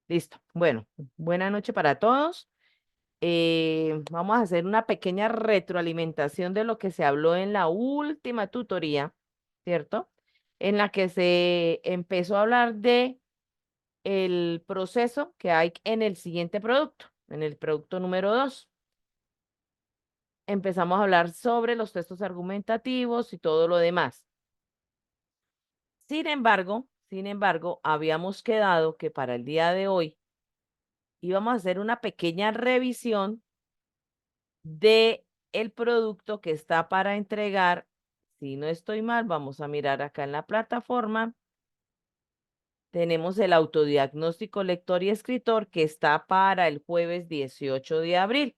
Listo. Bueno, buena noche para todos. Vamos a hacer una pequeña retroalimentación de lo que se habló en la última tutoría, ¿cierto? En la que se empezó a hablar de el proceso que hay en el siguiente producto, en el producto número 2. Empezamos a hablar sobre los textos argumentativos y todo lo demás. Sin embargo, habíamos quedado que para el día de hoy íbamos a hacer una pequeña revisión de el producto que está para entregar. Si no estoy mal, vamos a mirar acá en la plataforma. Tenemos el autodiagnóstico lector y escritor que está para el jueves 18 de abril.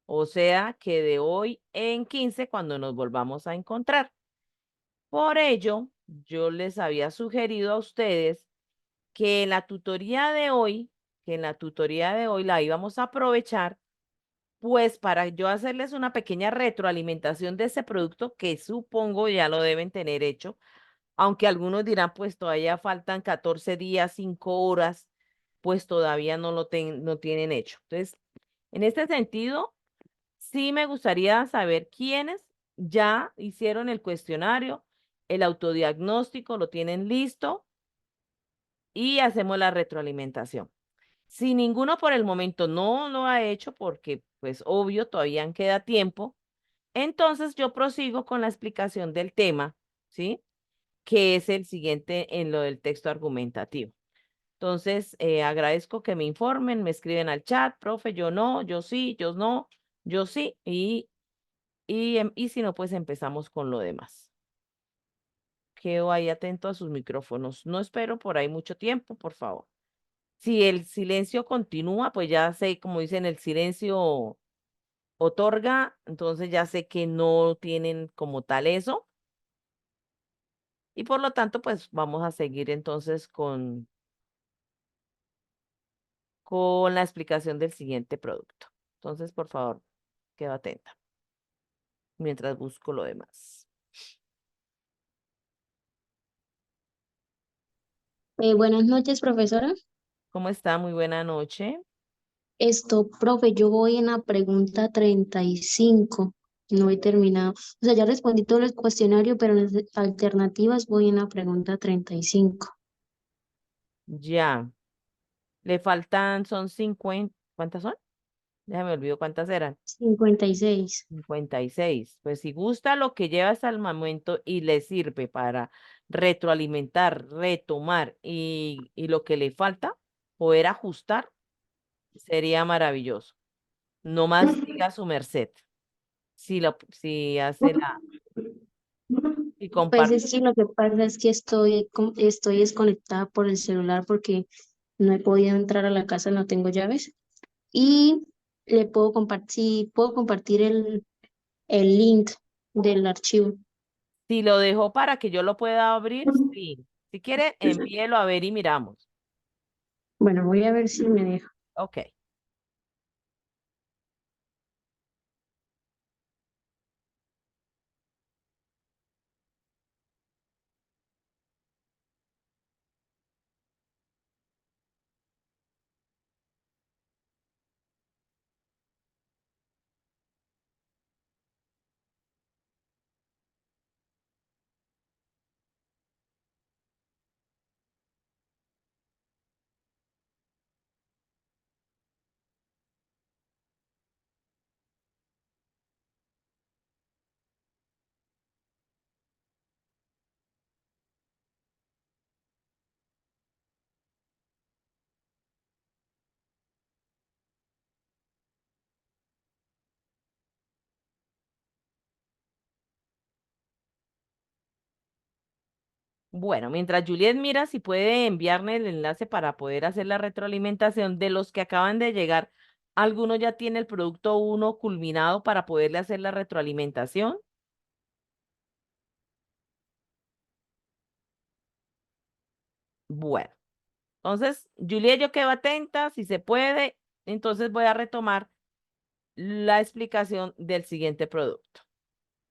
O sea que de hoy en 15 cuando nos volvamos a encontrar. Por ello, yo les había sugerido a ustedes que en la tutoría de hoy, la íbamos a aprovechar, pues para yo hacerles una pequeña retroalimentación de ese producto que supongo ya lo deben tener hecho, aunque algunos dirán, pues todavía faltan 14 días, 5 horas, pues todavía no tienen hecho. Entonces, en este sentido, sí me gustaría saber quiénes ya hicieron el cuestionario, el autodiagnóstico, lo tienen listo y hacemos la retroalimentación. Si ninguno por el momento no lo ha hecho, porque pues obvio todavía queda tiempo, entonces yo prosigo con la explicación del tema, ¿sí? Que es el siguiente en lo del texto argumentativo. Entonces, agradezco que me informen, me escriben al chat, profe, yo no, yo sí, yo no, yo sí, y si no, pues empezamos con lo demás. Quedo ahí atento a sus micrófonos. No espero por ahí mucho tiempo, por favor. Si el silencio continúa, pues ya sé, como dicen, el silencio otorga, entonces ya sé que no tienen como tal eso. Y por lo tanto, pues vamos a seguir entonces con la explicación del siguiente producto. Entonces, por favor, quedo atenta mientras busco lo demás. Buenas noches, profesora. ¿Cómo está? Muy buena noche. Profe, yo voy en la pregunta 35. No he terminado. O sea, ya respondí todo el cuestionario, pero en las alternativas voy en la pregunta 35. Ya. Le faltan, son 50. ¿Cuántas son? Ya me olvidó cuántas eran. 56. 56. Pues si gusta lo que lleva hasta el momento y le sirve para retroalimentar, retomar y lo que le falta, poder ajustar, sería maravilloso. No más diga su merced. Si hace si Pues comparte. es que lo que pasa es que estoy desconectada por el celular porque no he podido entrar a la casa, no tengo llaves. Y le puedo compartir, sí, puedo compartir el link del archivo. Si lo dejó para que yo lo pueda abrir, sí. Si quiere, envíelo a ver y miramos. Bueno, voy a ver si me deja. Ok. Bueno, mientras Juliet mira si puede enviarme el enlace para poder hacer la retroalimentación de los que acaban de llegar, ¿alguno ya tiene el producto uno culminado para poderle hacer la retroalimentación? Bueno, entonces, Juliet, yo quedo atenta, si se puede, entonces voy a retomar la explicación del siguiente producto.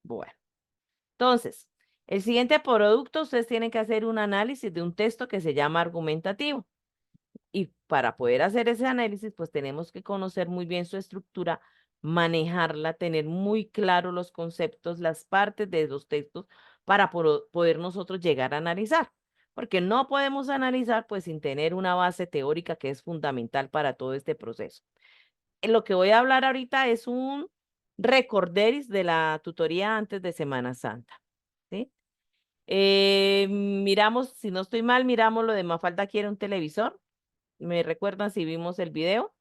Bueno, entonces, el siguiente producto, ustedes tienen que hacer un análisis de un texto que se llama argumentativo. Y para poder hacer ese análisis, pues tenemos que conocer muy bien su estructura, manejarla, tener muy claro los conceptos, las partes de los textos para poder nosotros llegar a analizar. Porque no podemos analizar pues sin tener una base teórica que es fundamental para todo este proceso. Lo que voy a hablar ahorita es un recorderis de la tutoría antes de Semana Santa, ¿sí? Miramos, si no estoy mal, miramos lo de Mafalda quiere un televisor. ¿Me recuerdan si vimos el video?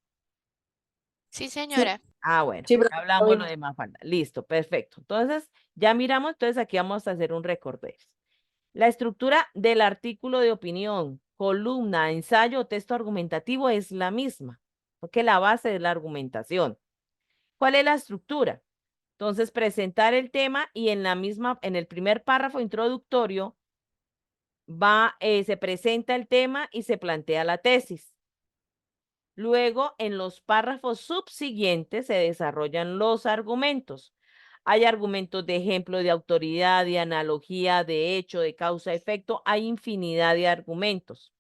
Sí, Sí, señora. Ah, bueno, sí, ya lo hablamos lo vimos. de Mafalda. Listo, perfecto. Entonces, ya miramos, entonces aquí vamos a hacer un recorderis. La estructura del artículo de opinión, columna, ensayo o texto argumentativo es la misma, porque la base es la argumentación. ¿Cuál es la estructura? Entonces, presentar el tema y en la misma, en el primer párrafo introductorio, se presenta el tema y se plantea la tesis. Luego, en los párrafos subsiguientes se desarrollan los argumentos. Hay argumentos de ejemplo, de autoridad, de analogía, de hecho, de causa-efecto. Hay infinidad de argumentos.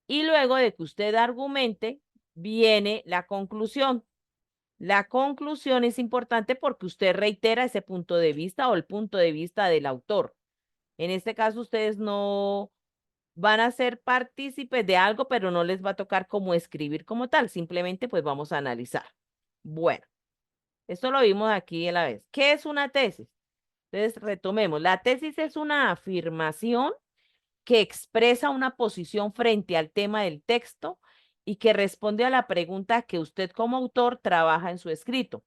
Y luego de que usted argumente, viene la conclusión. La conclusión es importante porque usted reitera ese punto de vista o el punto de vista del autor. En este caso, ustedes no van a ser partícipes de algo, pero no les va a tocar como escribir como tal, simplemente pues vamos a analizar. Bueno, esto lo vimos aquí a la vez. ¿Qué es una tesis? Entonces, retomemos. La tesis es una afirmación que expresa una posición frente al tema del texto y que responde a la pregunta que usted como autor trabaja en su escrito.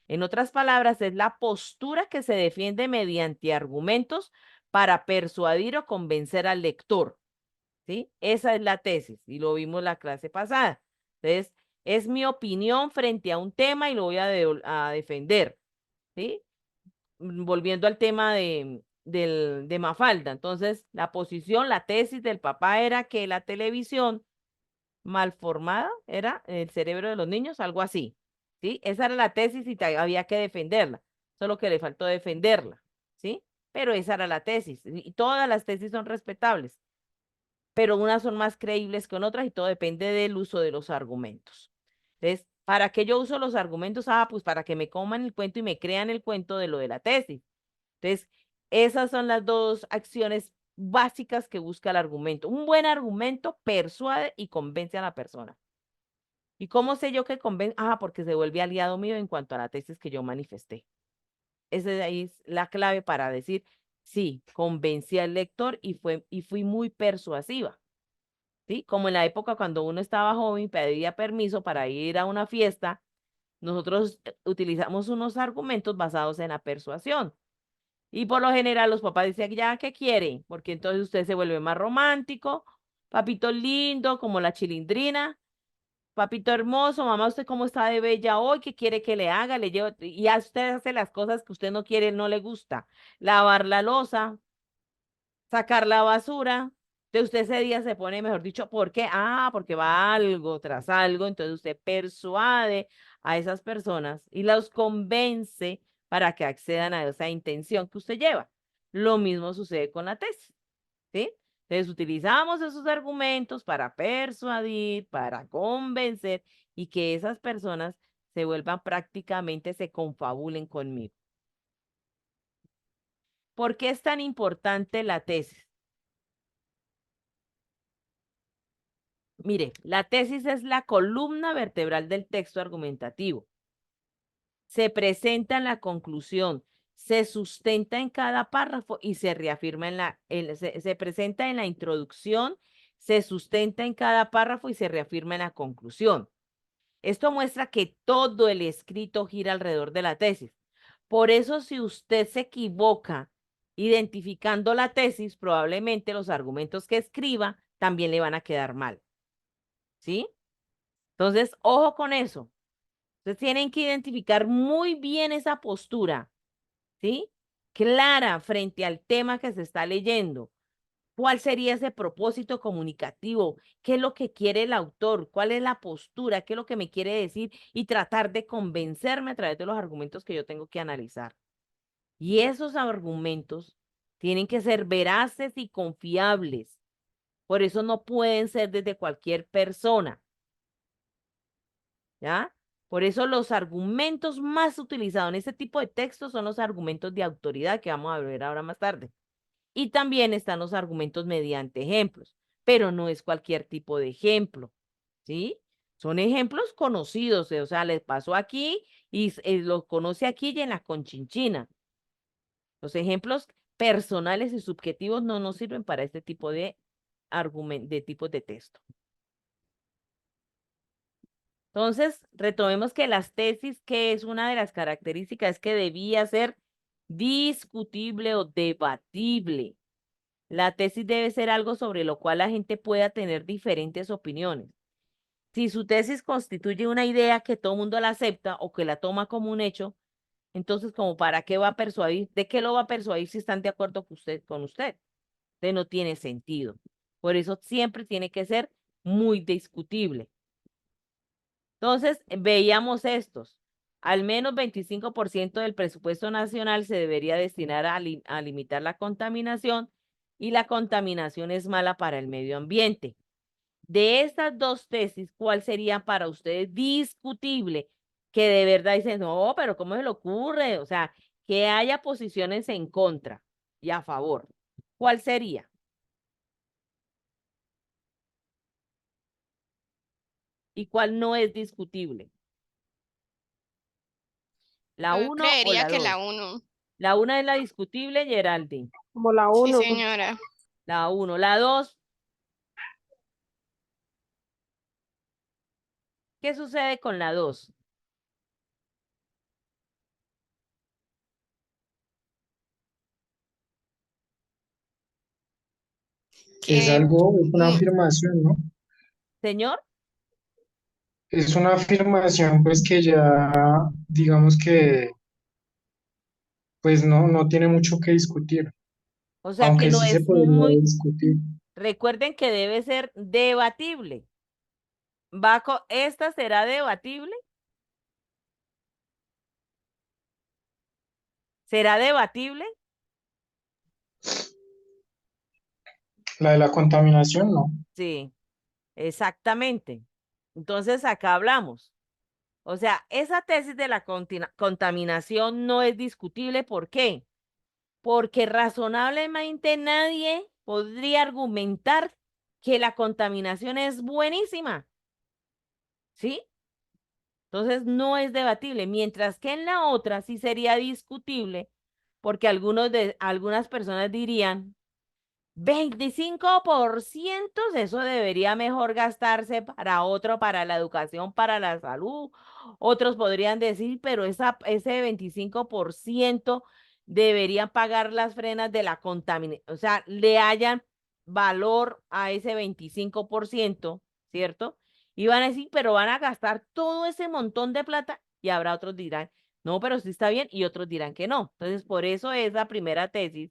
En otras palabras, es la postura que se defiende mediante argumentos para persuadir o convencer al lector. ¿Sí? Esa es la tesis y lo vimos la clase pasada. Entonces, es mi opinión frente a un tema y lo voy a defender, ¿sí? Volviendo al tema de Mafalda. Entonces, la posición, la tesis del papá era que la televisión mal formada era el cerebro de los niños, algo así, ¿sí? Esa era la tesis y había que defenderla, solo que le faltó defenderla, ¿sí? Pero esa era la tesis y todas las tesis son respetables, pero unas son más creíbles que otras y todo depende del uso de los argumentos. Entonces, ¿para qué yo uso los argumentos? Ah, pues para que me coman el cuento y me crean el cuento de lo de la tesis. Entonces, esas son las dos acciones básicas que busca el argumento. Un buen argumento persuade y convence a la persona. ¿Y cómo sé yo que convence? Ah, porque se vuelve aliado mío en cuanto a la tesis que yo manifesté. Esa de ahí es la clave para decir, sí, convencí al lector y fui muy persuasiva. ¿Sí? Como en la época cuando uno estaba joven y pedía permiso para ir a una fiesta, nosotros utilizamos unos argumentos basados en la persuasión. Y por lo general los papás decían, ya, ¿qué quiere? Porque entonces usted se vuelve más romántico, papito lindo, como la chilindrina, papito hermoso, mamá, ¿usted cómo está de bella hoy? ¿Qué quiere que le haga? Le llevo, y ya usted hace las cosas que usted no quiere, no le gusta. Lavar la loza, sacar la basura. Entonces usted ese día se pone, mejor dicho, ¿por qué? Ah, porque va algo tras algo. Entonces usted persuade a esas personas y los convence para que accedan a esa intención que usted lleva. Lo mismo sucede con la tesis, ¿sí? Entonces utilizamos esos argumentos para persuadir, para convencer y que esas personas se vuelvan prácticamente, se confabulen conmigo. ¿Por qué es tan importante la tesis? Mire, la tesis es la columna vertebral del texto argumentativo. Se presenta en la conclusión, se sustenta en cada párrafo y se reafirma se presenta en la introducción, se sustenta en cada párrafo y se reafirma en la conclusión. Esto muestra que todo el escrito gira alrededor de la tesis. Por eso, si usted se equivoca identificando la tesis, probablemente los argumentos que escriba también le van a quedar mal. ¿Sí? Entonces, ojo con eso. Ustedes tienen que identificar muy bien esa postura, ¿sí? Clara frente al tema que se está leyendo. ¿Cuál sería ese propósito comunicativo? ¿Qué es lo que quiere el autor? ¿Cuál es la postura? ¿Qué es lo que me quiere decir? Y tratar de convencerme a través de los argumentos que yo tengo que analizar. Y esos argumentos tienen que ser veraces y confiables. Por eso no pueden ser desde cualquier persona. ¿Ya? Por eso los argumentos más utilizados en este tipo de textos son los argumentos de autoridad que vamos a ver ahora más tarde. Y también están los argumentos mediante ejemplos, pero no es cualquier tipo de ejemplo, ¿sí? Son ejemplos conocidos, o sea, les pasó aquí y los conoce aquí y en la Conchinchina. Los ejemplos personales y subjetivos no nos sirven para este tipo de tipos de texto. Entonces, retomemos que las tesis, que es una de las características, es que debía ser discutible o debatible. La tesis debe ser algo sobre lo cual la gente pueda tener diferentes opiniones. Si su tesis constituye una idea que todo el mundo la acepta o que la toma como un hecho, entonces, ¿como para qué va a persuadir? ¿De qué lo va a persuadir si están de acuerdo con usted? Entonces, no tiene sentido. Por eso siempre tiene que ser muy discutible. Entonces, veíamos estos. Al menos 25% del presupuesto nacional se debería destinar a limitar la contaminación y la contaminación es mala para el medio ambiente. De estas dos tesis, ¿cuál sería para ustedes discutible? Que de verdad dicen, no, pero ¿cómo se le ocurre? O sea, que haya posiciones en contra y a favor. ¿Cuál sería? ¿Y cuál no es discutible? ¿La Yo 1 o creería la que la 2? 1. La 1 es la discutible, Geraldine. Como la Sí, 1. señora. La 1. La 2, ¿qué sucede con la 2? Es Que algo, es una mm, afirmación, ¿no? Señor, Es una afirmación, pues que ya, digamos que, pues no tiene mucho que discutir, o sea que aunque no sí se es podría muy, discutir. recuerden que debe ser debatible. ¿Esta será debatible? ¿Será debatible? La de la contaminación, no. Sí, exactamente. Entonces acá hablamos. O sea, esa tesis de la contaminación no es discutible. ¿Por qué? Porque razonablemente nadie podría argumentar que la contaminación es buenísima, ¿sí? Entonces no es debatible, mientras que en la otra sí sería discutible, porque algunas personas dirían, 25%, eso debería mejor gastarse para otro, para la educación, para la salud. Otros podrían decir, pero ese 25% deberían pagar las frenas de la contaminación, o sea, le hayan valor a ese 25%, ¿cierto? Y van a decir, pero van a gastar todo ese montón de plata y habrá otros dirán, no, pero sí está bien y otros dirán que no. Entonces, por eso esa primera tesis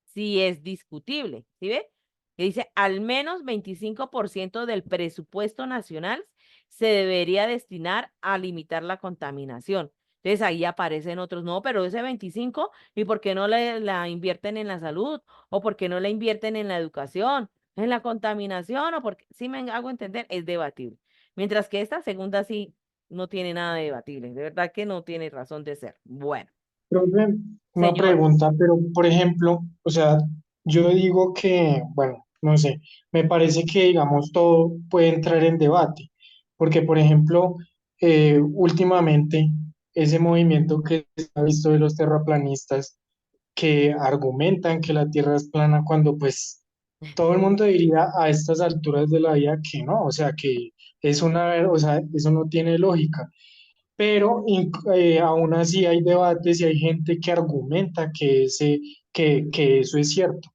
sí es discutible, ¿sí ve? Que dice, al menos 25% del presupuesto nacional se debería destinar a limitar la contaminación. Entonces ahí aparecen otros, no, pero ese 25, ¿y por qué no la invierten en la salud? ¿O por qué no la invierten en la educación? ¿En la contaminación? ¿O porque, si me hago entender, es debatible? Mientras que esta segunda sí no tiene nada de debatible, de verdad que no tiene razón de ser. Bueno, Profe, una señor. pregunta, pero por ejemplo, o sea, yo digo que, bueno, no sé, me parece que, digamos, todo puede entrar en debate, porque, por ejemplo, últimamente, ese movimiento que se ha visto de los terraplanistas, que argumentan que la Tierra es plana cuando pues todo el mundo diría a estas alturas de la vida que no, o sea, que es una, o sea, eso no tiene lógica. Pero aún así hay debates y hay gente que argumenta que eso es cierto.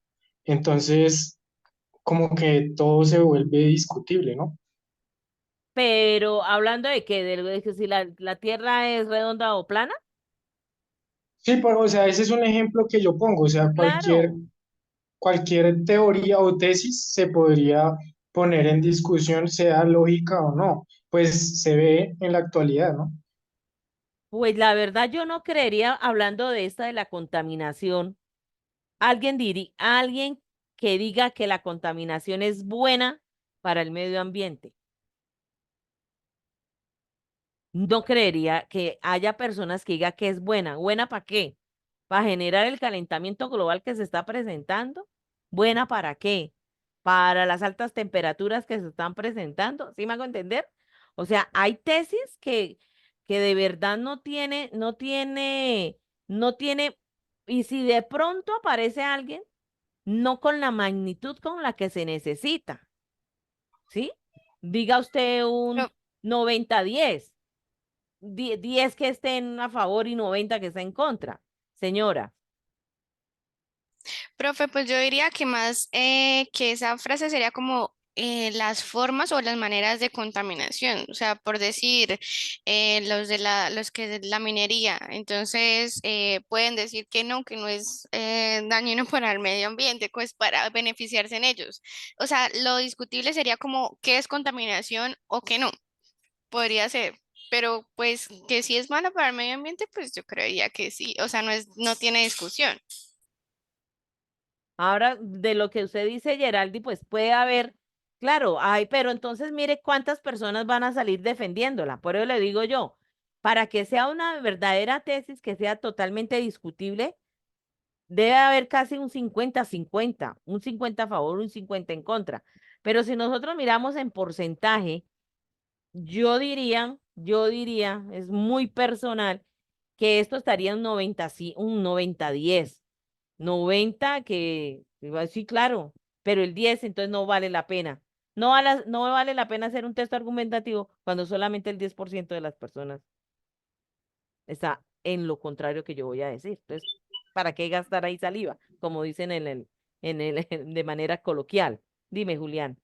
Entonces, como que todo se vuelve discutible, ¿no? Pero hablando de que si la Tierra es redonda o plana, Sí, pues, o sea, ese es un ejemplo que yo pongo, o sea, claro. cualquier teoría o tesis se podría poner en discusión, sea lógica o no, pues se ve en la actualidad, ¿no? Pues la verdad yo no creería, hablando de esta de la contaminación, alguien que diga que la contaminación es buena para el medio ambiente. No creería que haya personas que digan que es buena. ¿Buena para qué? ¿Para generar el calentamiento global que se está presentando? ¿Buena para qué? ¿Para las altas temperaturas que se están presentando? ¿Sí me hago entender? O sea, hay tesis que de verdad no tiene, y si de pronto aparece alguien, no con la magnitud con la que se necesita, ¿sí? Diga usted un Pero, 90-10. 10 que estén a favor y 90 que estén en contra. Señora, profe, pues yo diría que más que esa frase sería como las formas o las maneras de contaminación. O sea, por decir, los que de la minería, entonces pueden decir que no es dañino para el medio ambiente, pues para beneficiarse en ellos. O sea, lo discutible sería como qué es contaminación o qué no. Podría ser, pero pues que si es malo para el medio ambiente, pues yo creería que sí, o sea, no tiene discusión. ahora de lo que usted dice, Geraldi, pues puede haber, claro, ay, pero entonces mire cuántas personas van a salir defendiéndola. Por eso le digo yo, para que sea una verdadera tesis que sea totalmente discutible, debe haber casi un 50-50, un 50 a favor, un 50 en contra. Pero si nosotros miramos en porcentaje, yo diría, es muy personal, que esto estaría un 90, un 90-10. 90 que, sí, claro, pero el 10 entonces no vale la pena. No vale la pena hacer un texto argumentativo cuando solamente el 10% de las personas está en lo contrario que yo voy a decir. Entonces, ¿para qué gastar ahí saliva? Como dicen de manera coloquial. Dime, Julián.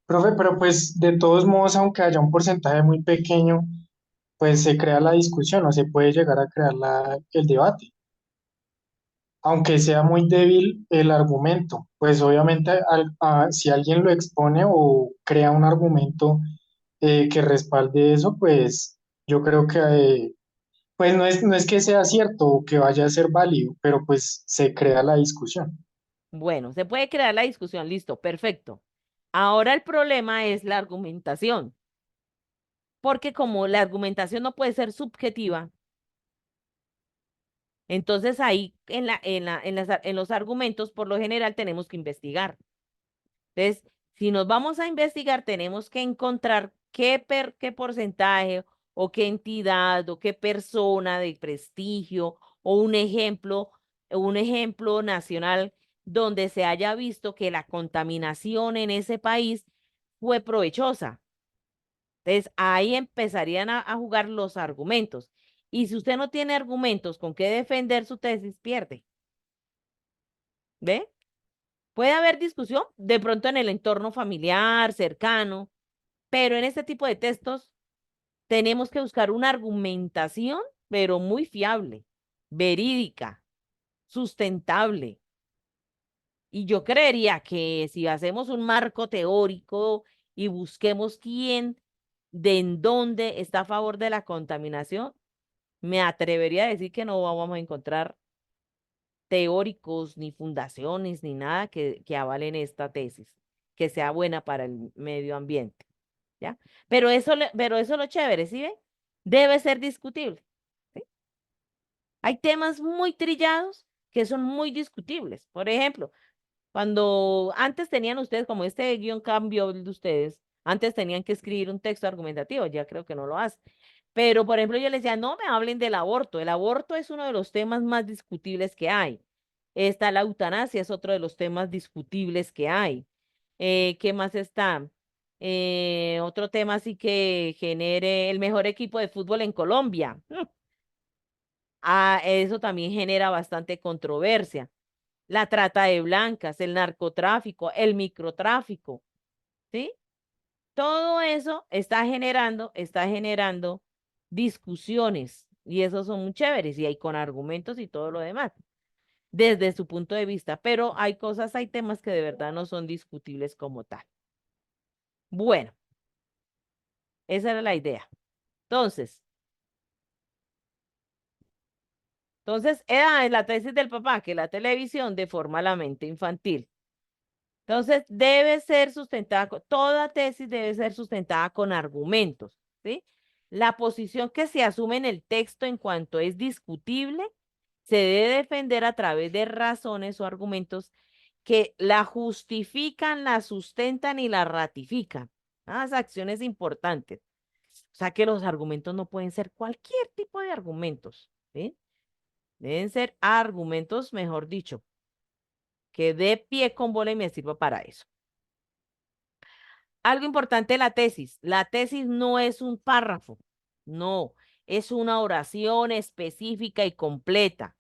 Profe, pero pues de todos modos, aunque haya un porcentaje muy pequeño, pues se crea la discusión o se puede llegar a crear el debate, aunque sea muy débil el argumento, pues obviamente si alguien lo expone o crea un argumento que respalde eso, pues yo creo que pues no es que sea cierto o que vaya a ser válido, pero pues se crea la discusión. Bueno, se puede crear la discusión, listo, perfecto. Ahora el problema es la argumentación, porque como la argumentación no puede ser subjetiva, entonces ahí en los argumentos por lo general tenemos que investigar. Entonces, si nos vamos a investigar, tenemos que encontrar qué porcentaje o qué entidad o qué persona de prestigio o un ejemplo nacional donde se haya visto que la contaminación en ese país fue provechosa. Entonces, ahí empezarían a jugar los argumentos. Y si usted no tiene argumentos con qué defender su tesis, pierde. ¿Ve? Puede haber discusión de pronto en el entorno familiar, cercano, pero en este tipo de textos tenemos que buscar una argumentación, pero muy fiable, verídica, sustentable. Y yo creería que si hacemos un marco teórico y busquemos en dónde está a favor de la contaminación, me atrevería a decir que no vamos a encontrar teóricos, ni fundaciones, ni nada que avalen esta tesis, que sea buena para el medio ambiente, ¿ya? Pero eso lo chévere, ¿sí ve? Debe ser discutible, ¿sí? Hay temas muy trillados que son muy discutibles. Por ejemplo, cuando antes tenían ustedes, como este guión cambio de ustedes, antes tenían que escribir un texto argumentativo, ya creo que no lo hacen. Pero, por ejemplo, yo les decía, no me hablen del aborto. El aborto es uno de los temas más discutibles que hay. La eutanasia es otro de los temas discutibles que hay. ¿Qué más está? Otro tema sí que genere el mejor equipo de fútbol en Colombia. Eso también genera bastante controversia. La trata de blancas, el narcotráfico, el microtráfico, ¿sí? Todo eso está generando discusiones y esos son muy chéveres y hay con argumentos y todo lo demás, desde su punto de vista, pero hay temas que de verdad no son discutibles como tal. Bueno, esa era la idea. Entonces, era la tesis del papá, que la televisión deforma la mente infantil. Entonces, debe ser sustentada, toda tesis debe ser sustentada con argumentos, ¿sí? La posición que se asume en el texto en cuanto es discutible se debe defender a través de razones o argumentos que la justifican, la sustentan y la ratifican. Las acciones importantes. O sea que los argumentos no pueden ser cualquier tipo de argumentos, ¿sí? Deben ser argumentos, mejor dicho, que dé pie con bola y me sirva para eso. Algo importante de la tesis. La tesis no es un párrafo, no, es una oración específica y completa.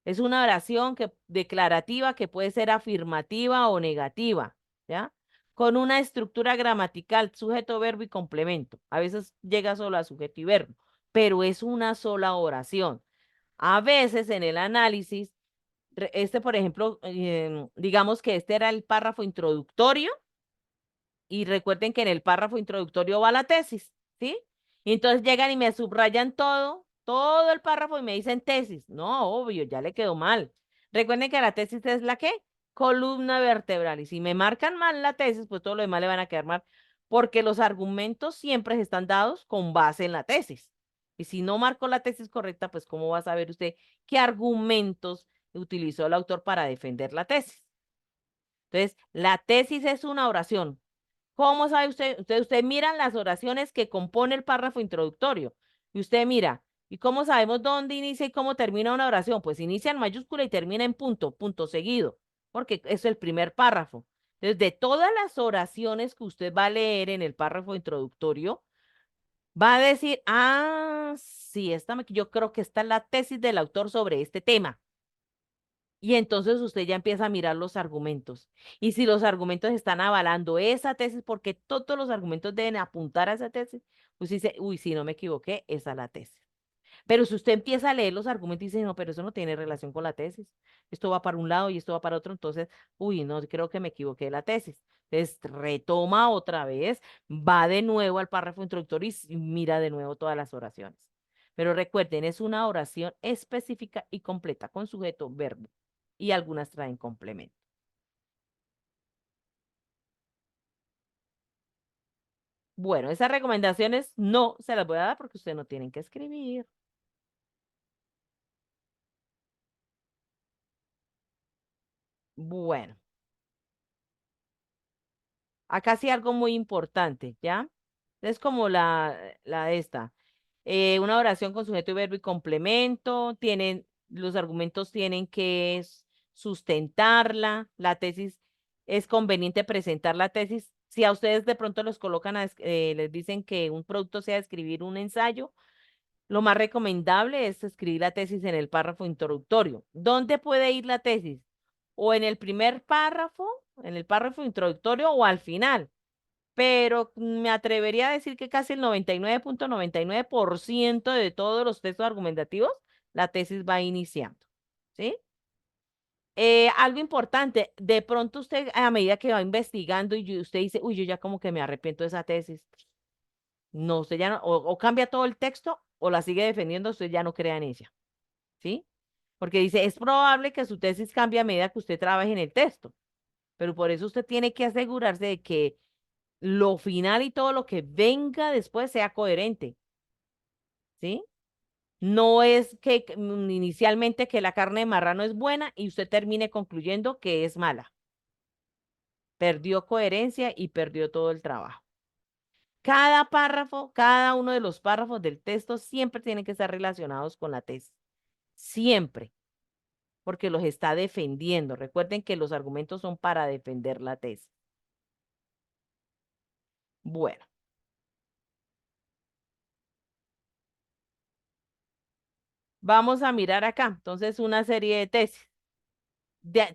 Es una oración declarativa que puede ser afirmativa o negativa, ¿ya? Con una estructura gramatical, sujeto, verbo y complemento. A veces llega solo a sujeto y verbo, pero es una sola oración. A veces en el análisis, por ejemplo, digamos que este era el párrafo introductorio y recuerden que en el párrafo introductorio va la tesis, ¿sí? Y entonces llegan y me subrayan todo el párrafo y me dicen tesis. No, obvio, ya le quedó mal. Recuerden que la tesis es la ¿qué? Columna vertebral. Y si me marcan mal la tesis, pues todo lo demás le van a quedar mal, porque los argumentos siempre están dados con base en la tesis. Y si no marco la tesis correcta, pues ¿cómo va a saber usted qué argumentos utilizó el autor para defender la tesis? Entonces, la tesis es una oración. ¿Cómo sabe usted? Usted mira las oraciones que compone el párrafo introductorio y usted mira, ¿y cómo sabemos dónde inicia y cómo termina una oración? Pues inicia en mayúscula y termina en punto, punto seguido, porque es el primer párrafo. Entonces, de todas las oraciones que usted va a leer en el párrafo introductorio, va a decir, ah, sí, yo creo que esta es la tesis del autor sobre este tema. Y entonces usted ya empieza a mirar los argumentos. Y si los argumentos están avalando esa tesis, porque todos los argumentos deben apuntar a esa tesis, pues dice, uy, si no me equivoqué, esa es la tesis. Pero si usted empieza a leer los argumentos y dice, no, pero eso no tiene relación con la tesis. Esto va para un lado y esto va para otro, entonces, uy, no, creo que me equivoqué de la tesis. Entonces, retoma otra vez, va de nuevo al párrafo introductorio y mira de nuevo todas las oraciones. Pero recuerden, es una oración específica y completa con sujeto, verbo y algunas traen complemento. Bueno, esas recomendaciones no se las voy a dar porque ustedes no tienen que escribir. Bueno, acá sí algo muy importante, ¿ya? Es como la esta. Una oración con sujeto y verbo y complemento. Los argumentos tienen que sustentarla. La tesis, es conveniente presentar la tesis. Si a ustedes de pronto los colocan, les dicen que un producto sea escribir un ensayo, lo más recomendable es escribir la tesis en el párrafo introductorio. ¿Dónde puede ir la tesis? O en el primer párrafo, en el párrafo introductorio o al final. Pero me atrevería a decir que casi el 99.99% de todos los textos argumentativos, la tesis va iniciando. ¿Sí? Algo importante, de pronto usted a medida que va investigando y usted dice, uy, yo ya como que me arrepiento de esa tesis. No, usted ya no, o cambia todo el texto o la sigue defendiendo, usted ya no crea en ella. ¿Sí? Porque dice, es probable que su tesis cambie a medida que usted trabaje en el texto, pero por eso usted tiene que asegurarse de que lo final y todo lo que venga después sea coherente, ¿sí? No es que inicialmente que la carne de marrano es buena y usted termine concluyendo que es mala. Perdió coherencia y perdió todo el trabajo. Cada párrafo, cada uno de los párrafos del texto siempre tienen que estar relacionados con la tesis. Siempre, porque los está defendiendo. Recuerden que los argumentos son para defender la tesis. Bueno, vamos a mirar acá. Entonces, una serie de tesis,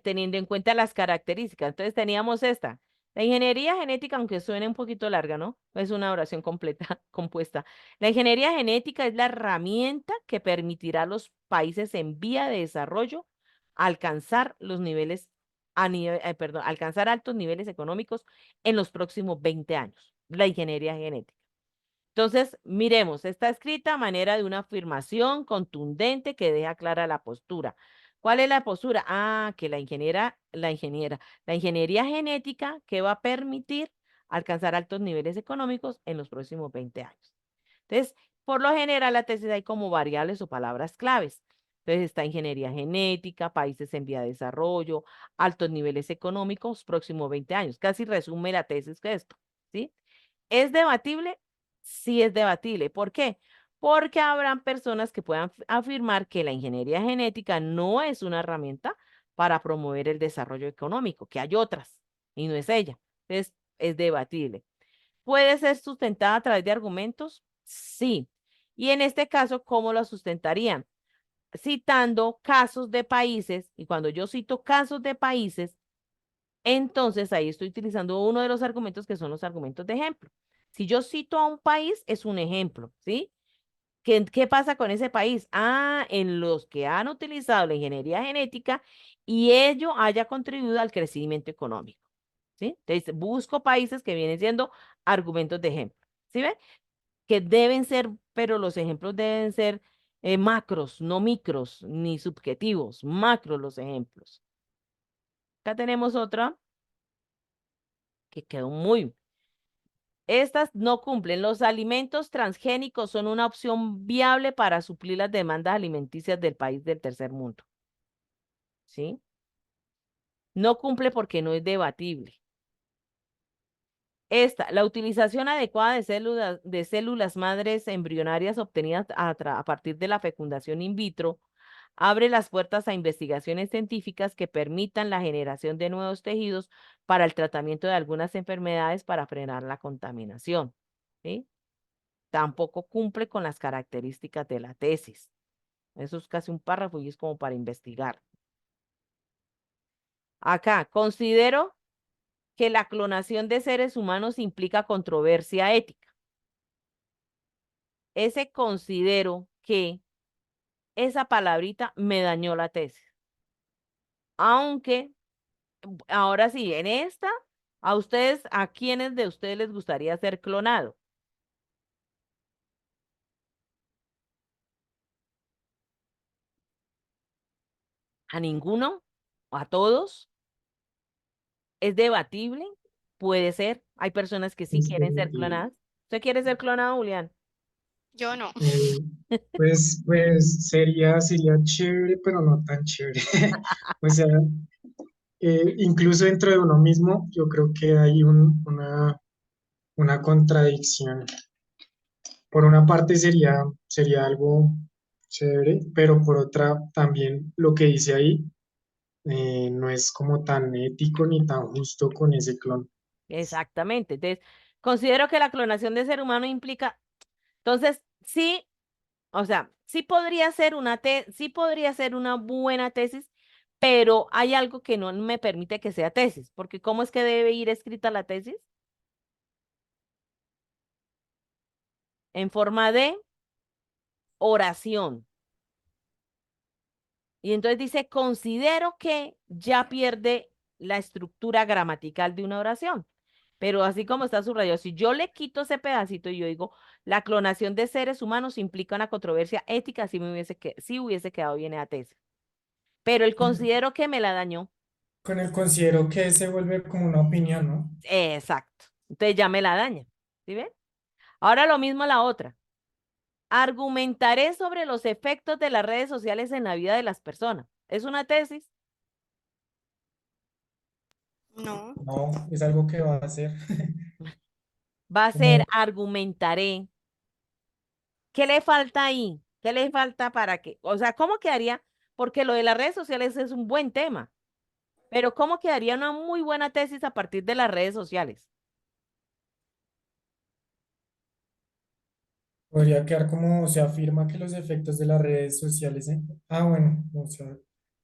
teniendo en cuenta las características. Entonces, teníamos esta. La ingeniería genética, aunque suene un poquito larga, ¿no? Es una oración completa, compuesta. La ingeniería genética es la herramienta que permitirá a los países en vía de desarrollo alcanzar los niveles, alcanzar altos niveles económicos en los próximos 20 años. La ingeniería genética. Entonces, miremos, está escrita a manera de una afirmación contundente que deja clara la postura. ¿Cuál es la postura? Ah, que la ingeniería genética que va a permitir alcanzar altos niveles económicos en los próximos 20 años. Entonces, por lo general, la tesis hay como variables o palabras claves. Entonces, está ingeniería genética, países en vía de desarrollo, altos niveles económicos, próximos 20 años. Casi resume la tesis que esto, ¿sí? ¿Es debatible? Sí es debatible. ¿Por qué? Porque habrán personas que puedan afirmar que la ingeniería genética no es una herramienta para promover el desarrollo económico, que hay otras y no es ella. Entonces, es debatible. ¿Puede ser sustentada a través de argumentos? Sí. Y en este caso, ¿cómo lo sustentarían? Citando casos de países, y cuando yo cito casos de países, entonces ahí estoy utilizando uno de los argumentos que son los argumentos de ejemplo. Si yo cito a un país, es un ejemplo, ¿sí? ¿Qué pasa con ese país? Ah, en los que han utilizado la ingeniería genética y ello haya contribuido al crecimiento económico, ¿sí? Entonces, busco países que vienen siendo argumentos de ejemplo, ¿sí ven? Que deben ser, pero los ejemplos deben ser macros, no micros, ni subjetivos, macros los ejemplos. Acá tenemos otra que quedó muy. Estas no cumplen. Los alimentos transgénicos son una opción viable para suplir las demandas alimenticias del país del tercer mundo. ¿Sí? No cumple porque no es debatible. Esta, la utilización adecuada de células madres embrionarias obtenidas a partir de la fecundación in vitro abre las puertas a investigaciones científicas que permitan la generación de nuevos tejidos para el tratamiento de algunas enfermedades para frenar la contaminación. ¿Sí? Tampoco cumple con las características de la tesis. Eso es casi un párrafo y es como para investigar. Acá, considero que la clonación de seres humanos implica controversia ética. Ese considero que esa palabrita me dañó la tesis. Aunque, ahora sí, en esta, a ustedes, ¿a quiénes de ustedes les gustaría ser clonado? ¿A ninguno? ¿A todos? ¿Es debatible? Puede ser. Hay personas que sí quieren ser Este, clonadas. ¿Usted quiere ser clonado, Julián? Yo no. eh, pues sería chévere, pero no tan chévere. O sea, incluso dentro de uno mismo, yo creo que hay una contradicción. Por una parte sería algo chévere, pero por otra también lo que dice ahí no es como tan ético ni tan justo con ese clon. Exactamente. Entonces, considero que la clonación de ser humano implica, entonces, sí, o sea, sí podría ser una buena tesis, pero hay algo que no me permite que sea tesis, porque ¿cómo es que debe ir escrita la tesis? En forma de oración. Y entonces dice, considero que ya pierde la estructura gramatical de una oración. Pero así como está subrayado, si yo le quito ese pedacito y yo digo, la clonación de seres humanos implica una controversia ética, si hubiese quedado bien esa tesis. Pero el considero que me la dañó. Con el considero que se vuelve como una opinión, ¿no? Exacto. Entonces ya me la daña. ¿Sí ven? Ahora lo mismo la otra. Argumentaré sobre los efectos de las redes sociales en la vida de las personas. ¿Es una tesis? No. No, es algo que va a hacer. Va a ser Como argumentaré. ¿Qué le falta ahí? ¿Qué le falta para que? O sea, ¿cómo quedaría? Porque lo de las redes sociales es un buen tema, pero ¿cómo quedaría una muy buena tesis a partir de las redes sociales? podría quedar como se afirma que los efectos de las redes sociales, ¿eh? Ah, bueno, o sea,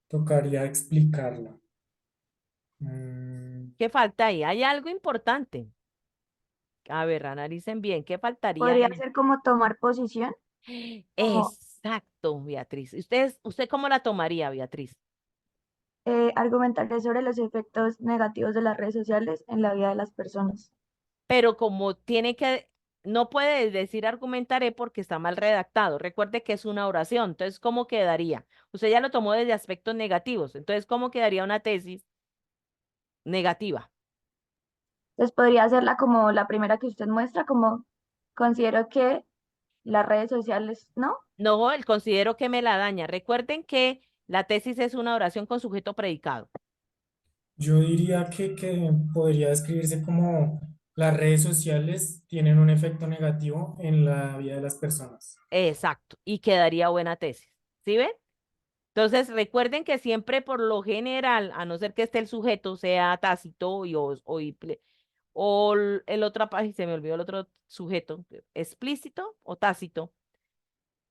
tocaría explicarlo. Mm, ¿Qué falta ahí? Hay algo importante. A ver, analicen bien, ¿qué faltaría Podría ahí? ser como tomar posición, como Exacto, Beatriz. ¿Usted cómo la tomaría, Beatriz? argumentaré sobre los efectos negativos de las redes sociales en la vida de las personas. Pero como tiene que no puede decir argumentaré porque está mal redactado. Recuerde que es una oración. Entonces, ¿cómo quedaría? Usted ya lo tomó desde aspectos negativos. Entonces, ¿cómo quedaría una tesis negativa? Entonces podría hacerla como la primera que usted muestra, como considero que las redes sociales, ¿no? No, el considero que me la daña. Recuerden que la tesis es una oración con sujeto predicado. Yo diría que podría describirse como las redes sociales tienen un efecto negativo en la vida de las personas. Exacto. Y quedaría buena tesis. ¿Sí ven? Entonces, recuerden que siempre por lo general, a no ser que esté el sujeto, sea tácito o el otro, ay, se me olvidó el otro sujeto, explícito o tácito,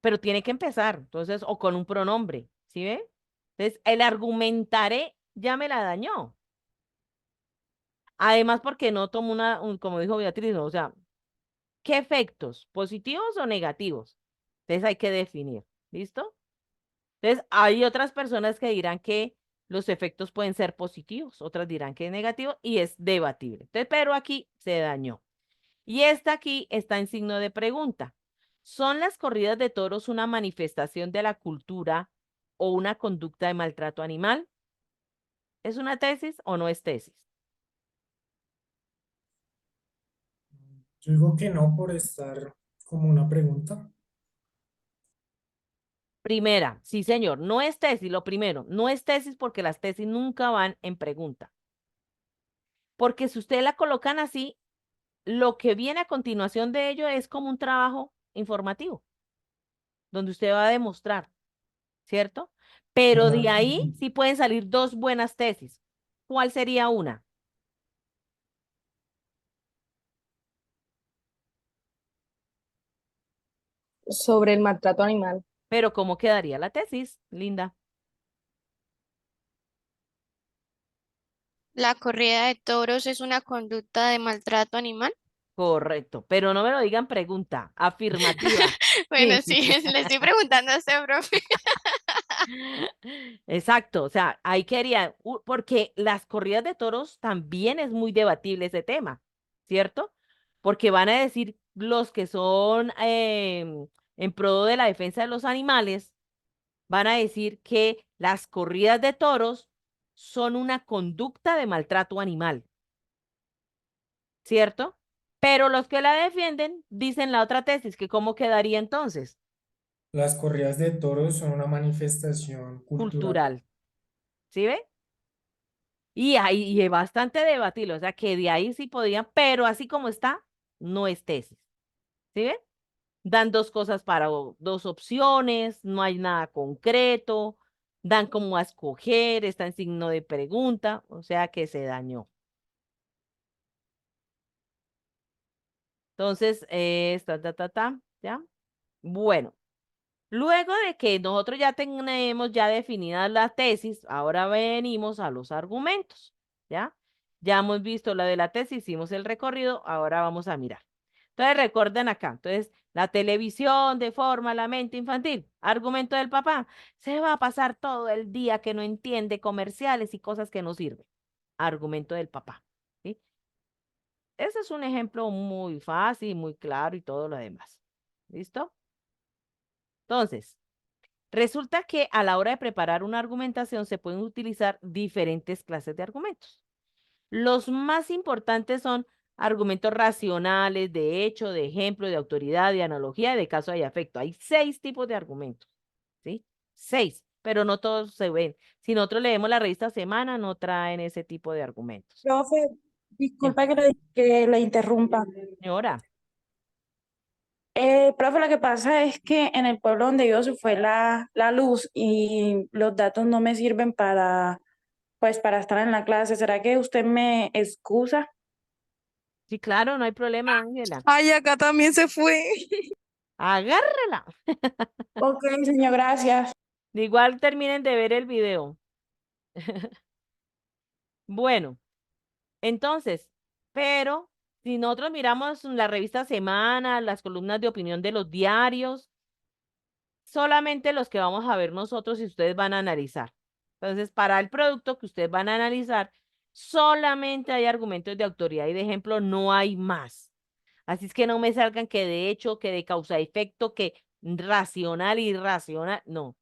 pero tiene que empezar, entonces, o con un pronombre, ¿sí ve? Entonces, el argumentaré ya me la dañó. Además, porque no tomo como dijo Beatriz, ¿no? O sea, ¿qué efectos? ¿Positivos o negativos? Entonces hay que definir, ¿listo? Entonces, hay otras personas que dirán que los efectos pueden ser positivos, otras dirán que es negativo y es debatible. Entonces, pero aquí se dañó. Y esta aquí está en signo de pregunta. ¿Son las corridas de toros una manifestación de la cultura o una conducta de maltrato animal? ¿Es una tesis o no es tesis? Yo digo que no por estar como una pregunta. Primera, sí señor, no es tesis, lo primero, no es tesis porque las tesis nunca van en pregunta. Porque si ustedes la colocan así, lo que viene a continuación de ello es como un trabajo informativo, donde usted va a demostrar, ¿cierto? Pero de Claro. ahí sí pueden salir dos buenas tesis. ¿Cuál sería una? Sobre el maltrato animal. Pero ¿cómo quedaría la tesis, Linda? La corrida de toros es una conducta de maltrato animal. Correcto, pero no me lo digan pregunta, afirmativa. Bueno, Sí. sí, le estoy preguntando a este profe. Exacto, o sea, ahí quería, porque las corridas de toros también es muy debatible ese tema, ¿cierto? Porque van a decir los que son en pro de la defensa de los animales, van a decir que las corridas de toros son una conducta de maltrato animal, ¿cierto? Pero los que la defienden dicen la otra tesis, que cómo quedaría entonces, Las corridas de toros son una manifestación cultural. cultural, ¿sí ve? Y ahí y es bastante debatible, o sea que de ahí sí podían, pero así como está, no es tesis. ¿Sí ven? Dan dos cosas para dos opciones, no hay nada concreto, dan como a escoger, está en signo de pregunta, o sea que se dañó. Entonces, ¿ya? Bueno, luego de que nosotros ya tenemos ya definidas las tesis, ahora venimos a los argumentos, ¿ya? Ya hemos visto la de la tesis, hicimos el recorrido, ahora vamos a mirar. Entonces, recuerden acá, entonces, la televisión deforma la mente infantil. Argumento del papá, se va a pasar todo el día que no entiende comerciales y cosas que no sirven. Argumento del papá, ¿sí? Ese es un ejemplo muy fácil, muy claro y todo lo demás. ¿Listo? Entonces, resulta que a la hora de preparar una argumentación se pueden utilizar diferentes clases de argumentos. Los más importantes son argumentos racionales, de hecho, de ejemplo, de autoridad, de analogía, de caso y afecto. Hay 6 tipos de argumentos, ¿sí? 6, pero no todos se ven. Si nosotros leemos la revista Semana, no traen ese tipo de argumentos. Profe, Bien, disculpa que le interrumpa. señora, Profe, lo que pasa es que en el pueblo donde vivo se fue la luz y los datos no me sirven para, pues, para estar en la clase. ¿Será que usted me excusa? sí, claro, no hay problema, Ángela. Ay, acá también se fue. Agárrala. Ok, señor, gracias. Igual terminen de ver el video. Bueno. Entonces, pero si nosotros miramos la revista Semana, las columnas de opinión de los diarios, solamente los que vamos a ver nosotros y ustedes van a analizar. Entonces, para el producto que ustedes van a analizar, solamente hay argumentos de autoridad y de ejemplo, no hay más. Así es que no me salgan que de hecho, que de causa-efecto, que racional, irracional, no.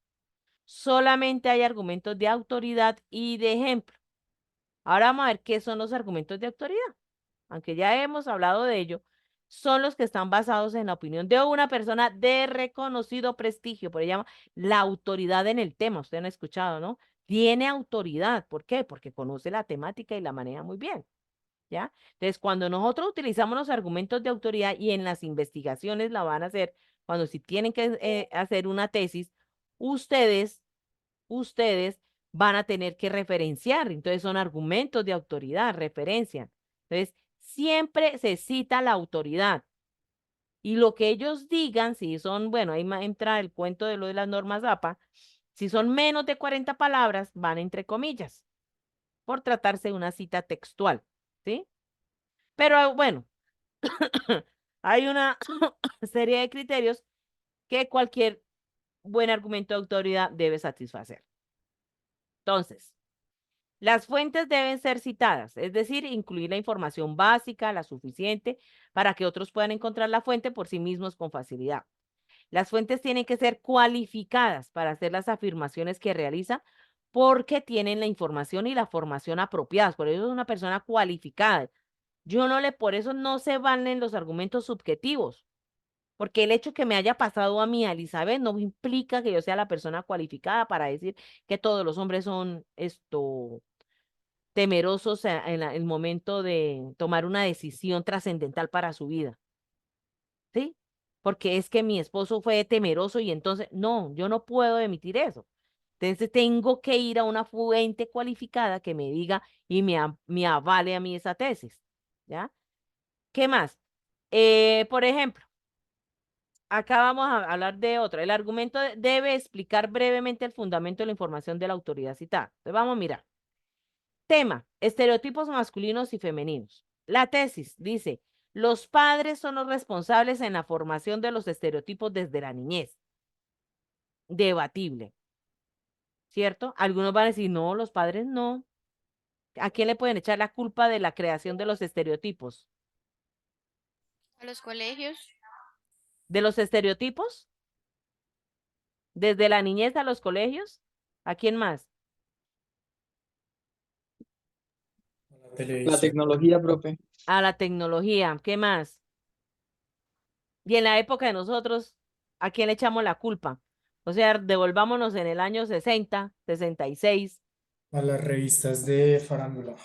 Solamente hay argumentos de autoridad y de ejemplo. Ahora vamos a ver qué son los argumentos de autoridad. Aunque ya hemos hablado de ello, son los que están basados en la opinión de una persona de reconocido prestigio, por eso llama la autoridad en el tema. Usted no ha escuchado, ¿no? Tiene autoridad. ¿Por qué? Porque conoce la temática y la maneja muy bien. ¿Ya? Entonces, cuando nosotros utilizamos los argumentos de autoridad y en las investigaciones la van a hacer, cuando si tienen que hacer una tesis, ustedes van a tener que referenciar. Entonces son argumentos de autoridad, referencian. Entonces, siempre se cita la autoridad. Y lo que ellos digan, si son, bueno, ahí entra el cuento de lo de las normas APA, si son menos de 40 palabras, van entre comillas, por tratarse de una cita textual, ¿sí? Pero bueno, hay una serie de criterios que cualquier buen argumento de autoridad debe satisfacer. Entonces, las fuentes deben ser citadas, es decir, incluir la información básica, la suficiente, para que otros puedan encontrar la fuente por sí mismos con facilidad. Las fuentes tienen que ser cualificadas para hacer las afirmaciones que realiza porque tienen la información y la formación apropiadas. Por eso es una persona cualificada. Por eso no se valen los argumentos subjetivos. Porque el hecho que me haya pasado a mí, a Elizabeth, no implica que yo sea la persona cualificada para decir que todos los hombres son temerosos en el momento de tomar una decisión trascendental para su vida. ¿Sí? Porque es que mi esposo fue temeroso y entonces, no, yo no puedo emitir eso. Entonces tengo que ir a una fuente cualificada que me diga y me avale a mí esa tesis. ¿Ya? ¿Qué más? Por ejemplo, acá vamos a hablar de otro. El argumento debe explicar brevemente el fundamento de la información de la autoridad citada. Entonces vamos a mirar. Tema, estereotipos masculinos y femeninos. La tesis dice, los padres son los responsables en la formación de los estereotipos desde la niñez. Debatible, ¿cierto? Algunos van a decir, no, los padres no. ¿A quién le pueden echar la culpa de la creación de los estereotipos? A los colegios, ¿De los estereotipos? ¿Desde la niñez a los colegios? ¿A quién más? La La televisión. tecnología, profe. A la tecnología. ¿Qué más? Y en la época de nosotros, ¿a quién le echamos la culpa? O sea, devolvámonos en el año 60, 66. A las revistas de farándula.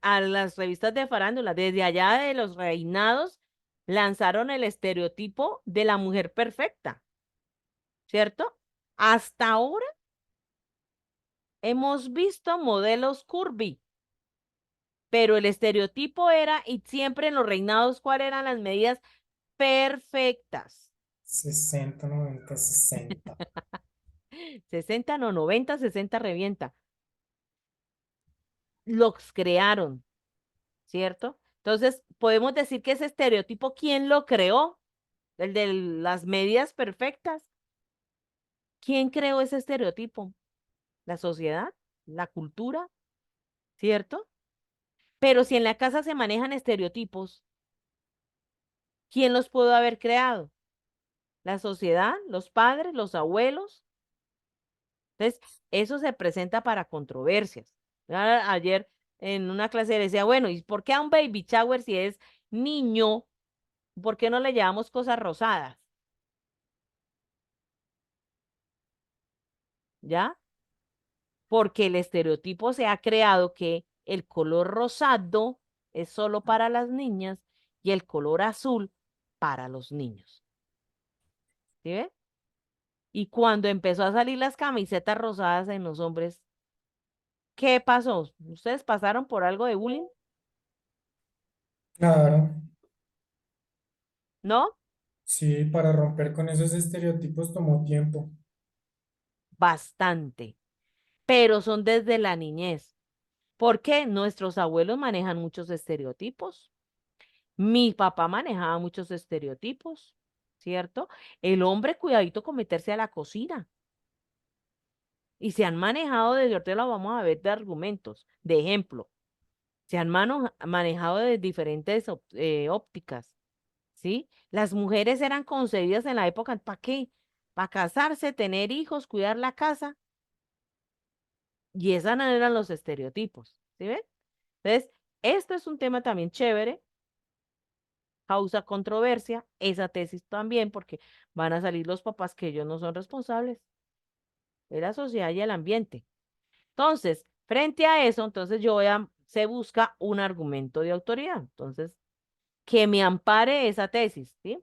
A las revistas de farándula, desde allá de los reinados, lanzaron el estereotipo de la mujer perfecta, ¿cierto? Hasta ahora hemos visto modelos curvy, pero el estereotipo era, y siempre en los reinados, ¿cuáles eran las medidas perfectas? 60, 90, 60. 60 no, 90, 60 revienta. Los crearon, ¿cierto? Entonces, podemos decir que ese estereotipo, ¿quién lo creó? El de las medidas perfectas. ¿Quién creó ese estereotipo? ¿La sociedad? ¿La cultura? ¿Cierto? Pero si en la casa se manejan estereotipos, ¿quién los pudo haber creado? ¿La sociedad? ¿Los padres? ¿Los abuelos? Entonces, eso se presenta para controversias. Ayer en una clase decía, bueno, ¿y por qué a un baby shower si es niño, por qué no le llevamos cosas rosadas? ¿Ya? Porque el estereotipo se ha creado que el color rosado es solo para las niñas y el color azul para los niños. ¿Sí ve? Y cuando empezó a salir las camisetas rosadas en los hombres, ¿qué pasó? ¿Ustedes pasaron por algo de bullying? Claro, ¿No? sí, para romper con esos estereotipos tomó tiempo. Bastante. Pero son desde la niñez. ¿Por qué? Nuestros abuelos manejan muchos estereotipos. Mi papá manejaba muchos estereotipos, ¿cierto? El hombre, cuidadito con meterse a la cocina. Y se han manejado desde ahorita lo vamos a ver de argumentos, de ejemplo. Se han manejado de diferentes ópticas, ¿sí? Las mujeres eran concebidas en la época, ¿para qué? Para casarse, tener hijos, cuidar la casa, y esos no eran los estereotipos, ¿sí ven? Entonces, esto es un tema también chévere, causa controversia, esa tesis también, porque van a salir los papás que ellos no son responsables de la sociedad y el ambiente. Entonces, frente a eso, entonces se busca un argumento de autoridad. Entonces, que me ampare esa tesis, ¿sí?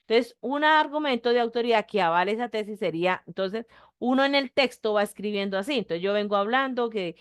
Entonces, un argumento de autoridad que avale esa tesis sería, entonces, uno en el texto va escribiendo así. Entonces, yo vengo hablando que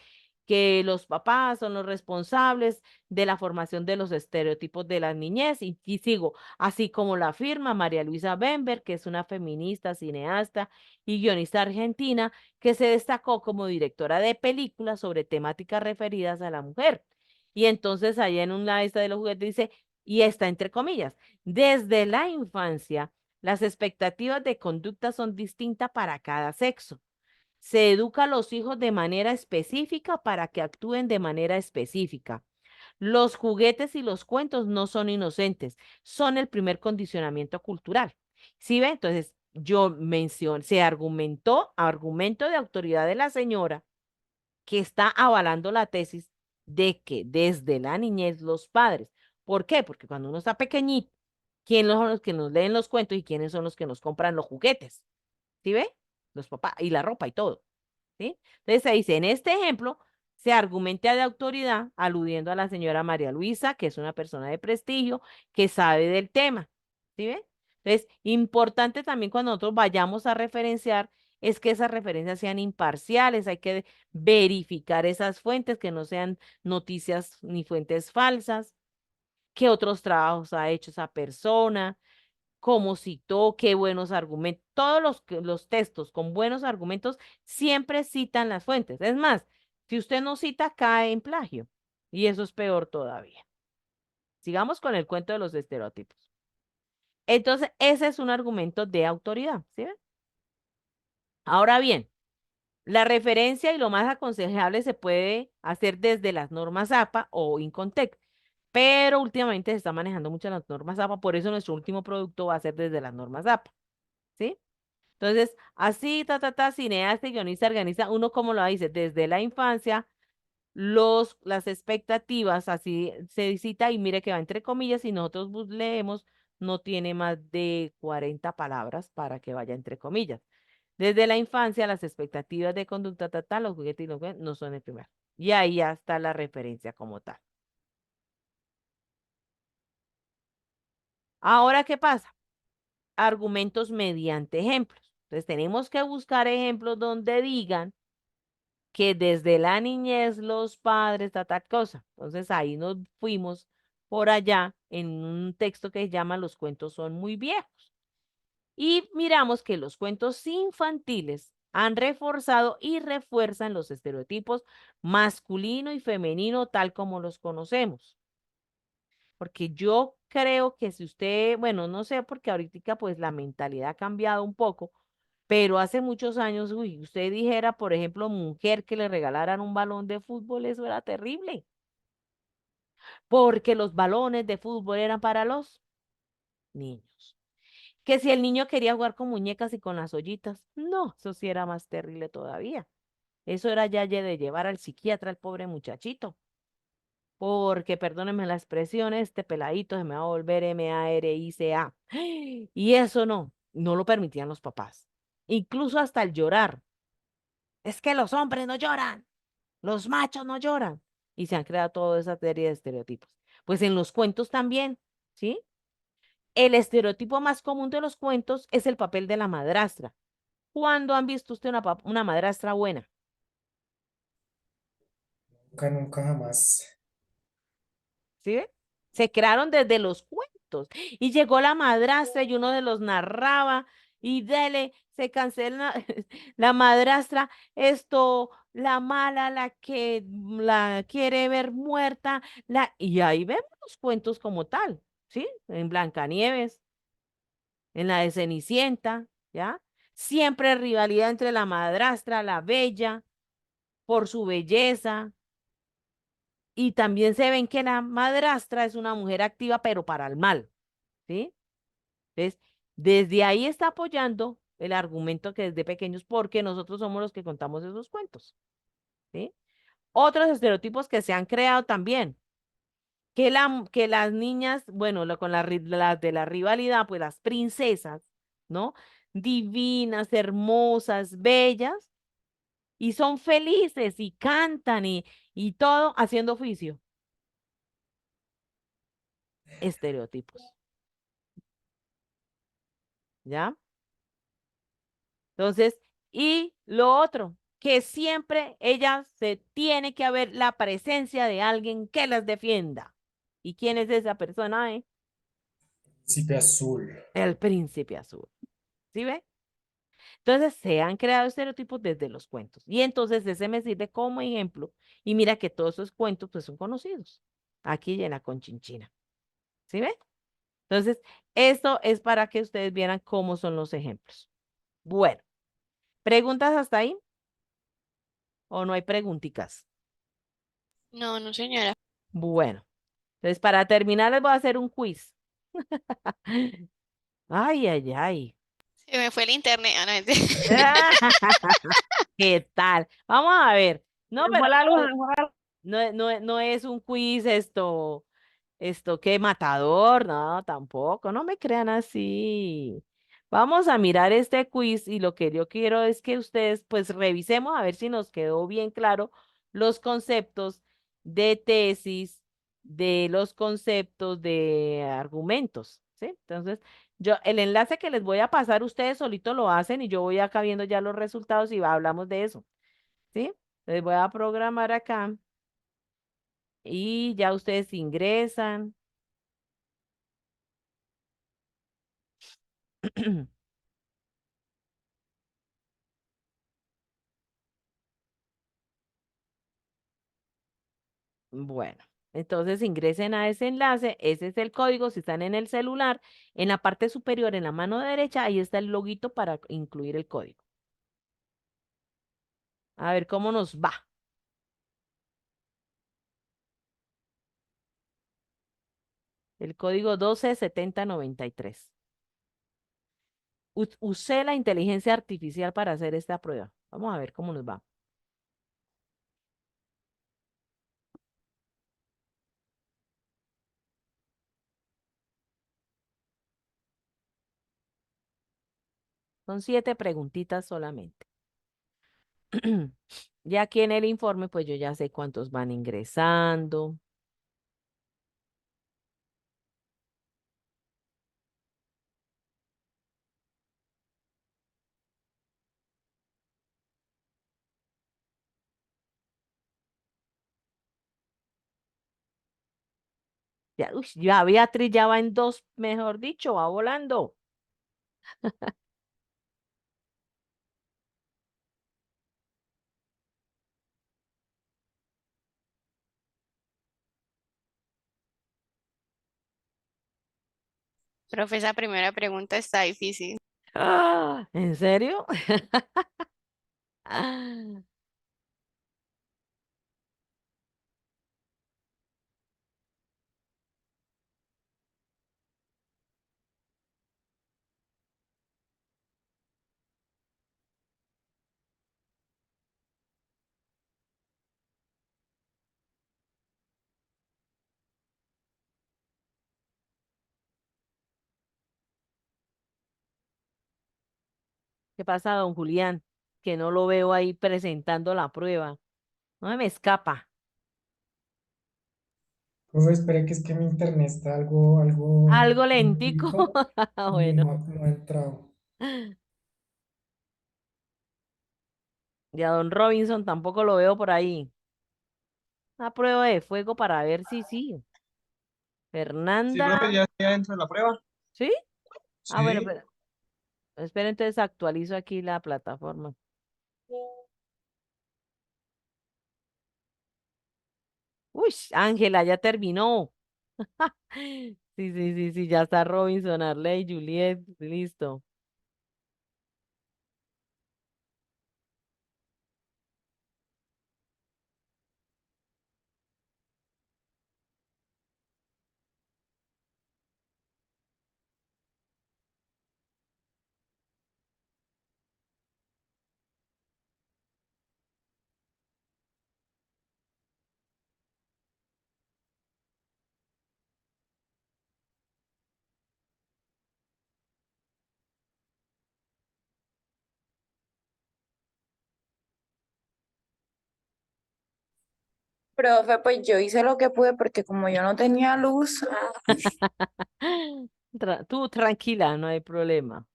los papás son los responsables de la formación de los estereotipos de la niñez y sigo, así como la afirma María Luisa Bember, que es una feminista, cineasta y guionista argentina, que se destacó como directora de películas sobre temáticas referidas a la mujer. Y entonces ahí en una esta de los juguetes dice, y está entre comillas, desde la infancia, las expectativas de conducta son distintas para cada sexo. Se educa a los hijos de manera específica para que actúen de manera específica. Los juguetes y los cuentos no son inocentes, son el primer condicionamiento cultural. ¿Sí ve? Entonces, yo mencioné, se argumento de autoridad de la señora que está avalando la tesis de que desde la niñez los padres, ¿por qué? Porque cuando uno está pequeñito, ¿quiénes son los que nos leen los cuentos y quiénes son los que nos compran los juguetes? ¿Sí ve? Los papás y la ropa y todo. ¿Sí? Entonces se dice, en este ejemplo, se argumenta de autoridad aludiendo a la señora María Luisa, que es una persona de prestigio, que sabe del tema. ¿Sí ve? Entonces, importante también cuando nosotros vayamos a referenciar es que esas referencias sean imparciales, hay que verificar esas fuentes, que no sean noticias ni fuentes falsas, qué otros trabajos ha hecho esa persona, cómo citó, qué buenos argumentos. Todos los textos con buenos argumentos siempre citan las fuentes. Es más, si usted no cita, cae en plagio. Y eso es peor todavía. Sigamos con el cuento de los estereotipos. Entonces, ese es un argumento de autoridad. ¿Sí ven? Ahora bien, la referencia y lo más aconsejable se puede hacer desde las normas APA o Incontec, pero últimamente se está manejando mucho las normas APA, por eso nuestro último producto va a ser desde las normas APA, ¿sí? Entonces, así, cineasta y guionista organiza, uno como lo dice, desde la infancia, las expectativas, así se cita y mire que va entre comillas, si nosotros leemos, no tiene más de 40 palabras para que vaya entre comillas. Desde la infancia, las expectativas de conducta, los juguetes y los juguetes no son el primero. Y ahí ya está la referencia como tal. Ahora, ¿qué pasa? Argumentos mediante ejemplos. Entonces, tenemos que buscar ejemplos donde digan que desde la niñez los padres, tal cosa. Entonces, ahí nos fuimos por allá en un texto que se llama Los cuentos son muy viejos. Y miramos que los cuentos infantiles han reforzado y refuerzan los estereotipos masculino y femenino tal como los conocemos. Porque yo creo que si usted, bueno, no sé, porque ahorita pues la mentalidad ha cambiado un poco, pero hace muchos años, uy, usted dijera, por ejemplo, mujer que le regalaran un balón de fútbol, eso era terrible, porque los balones de fútbol eran para los niños. Que si el niño quería jugar con muñecas y con las ollitas, no, eso sí era más terrible todavía. Eso era ya de llevar al psiquiatra al pobre muchachito. Porque, perdónenme la expresión, este peladito se me va a volver MARICA. Y eso no lo permitían los papás. Incluso hasta el llorar. Es que los hombres no lloran, los machos no lloran. Y se han creado toda esa serie de estereotipos. Pues en los cuentos también, ¿sí? El estereotipo más común de los cuentos es el papel de la madrastra. ¿Cuándo han visto usted una madrastra buena? Nunca, nunca, jamás. ¿Sí ve? Se crearon desde los cuentos. Y llegó la madrastra y uno de los narraba y dele, se cancela la madrastra, la mala, la que la quiere ver muerta, y ahí vemos los cuentos como tal, ¿sí? En Blancanieves, en la de Cenicienta, ¿ya? Siempre rivalidad entre la madrastra, la bella, por su belleza, Y también se ven que la madrastra es una mujer activa, pero para el mal, ¿sí? Entonces, desde ahí está apoyando el argumento que desde pequeños, porque nosotros somos los que contamos esos cuentos, ¿sí? Otros estereotipos que se han creado también, que las niñas, bueno, con las de la rivalidad, pues las princesas, ¿no? Divinas, hermosas, bellas, y son felices y cantan y todo haciendo oficio. Estereotipos, ¿ya? Entonces, y lo otro, que siempre ellas se tiene que haber la presencia de alguien que las defienda. ¿Y quién es esa persona, eh? Príncipe azul. El príncipe azul. ¿Sí ve? Entonces se han creado estereotipos desde los cuentos. Y entonces ese me sirve como ejemplo. Y mira que todos esos cuentos pues son conocidos. Aquí y en la Conchinchina. ¿Sí ve? Entonces, esto es para que ustedes vieran cómo son los ejemplos. Bueno, ¿preguntas hasta ahí? ¿O no hay preguntitas? No, no, señora. Bueno, entonces para terminar les voy a hacer un quiz. Ay, ay, ay. Se me fue el internet. Ah, no, mentira. ¿Qué tal? Vamos a ver. No, Se pero fue la luz, no, se fue la luz. no es un quiz esto qué matador, no, tampoco, no me crean así. Vamos a mirar este quiz y lo que yo quiero es que ustedes pues revisemos a ver si nos quedó bien claro los conceptos de tesis, de los conceptos de argumentos, ¿sí? Entonces, el enlace que les voy a pasar, ustedes solitos lo hacen y yo voy acá viendo ya los resultados y hablamos de eso, ¿sí? Les voy a programar acá y ya ustedes ingresan. Bueno, entonces ingresen a ese enlace, ese es el código, si están en el celular, en la parte superior, en la mano derecha, ahí está el loguito para incluir el código. A ver cómo nos va. El código 127093. Usé la inteligencia artificial para hacer esta prueba. Vamos a ver cómo nos va. Son 7 preguntitas solamente. Ya aquí en el informe, pues yo ya sé cuántos van ingresando. Ya, ya Beatriz ya va en 2, mejor dicho, va volando. Profe, esa primera pregunta está difícil. Ah, ¿en serio? Ah, ¿qué pasa, don Julián? Que no lo veo ahí presentando la prueba. No se me escapa. Profe, espere que es que mi internet está algo Algo lentico. lentico y Bueno, no ha entrado. y a don Robinson tampoco lo veo por ahí. Una prueba de fuego para ver si sí. Sí, Fernanda, profe, ya estoy dentro de la prueba. ¿sí? Ah, bueno, Sí. pero espera, entonces actualizo aquí la plataforma. Uy, Ángela, ya terminó. Sí, sí, sí, sí, ya está Robinson, Arley, Juliet, listo. Profe, pues yo hice lo que pude porque como yo no tenía luz, Tú tranquila, no hay problema.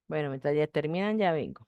Bueno, mientras ya terminan, ya vengo.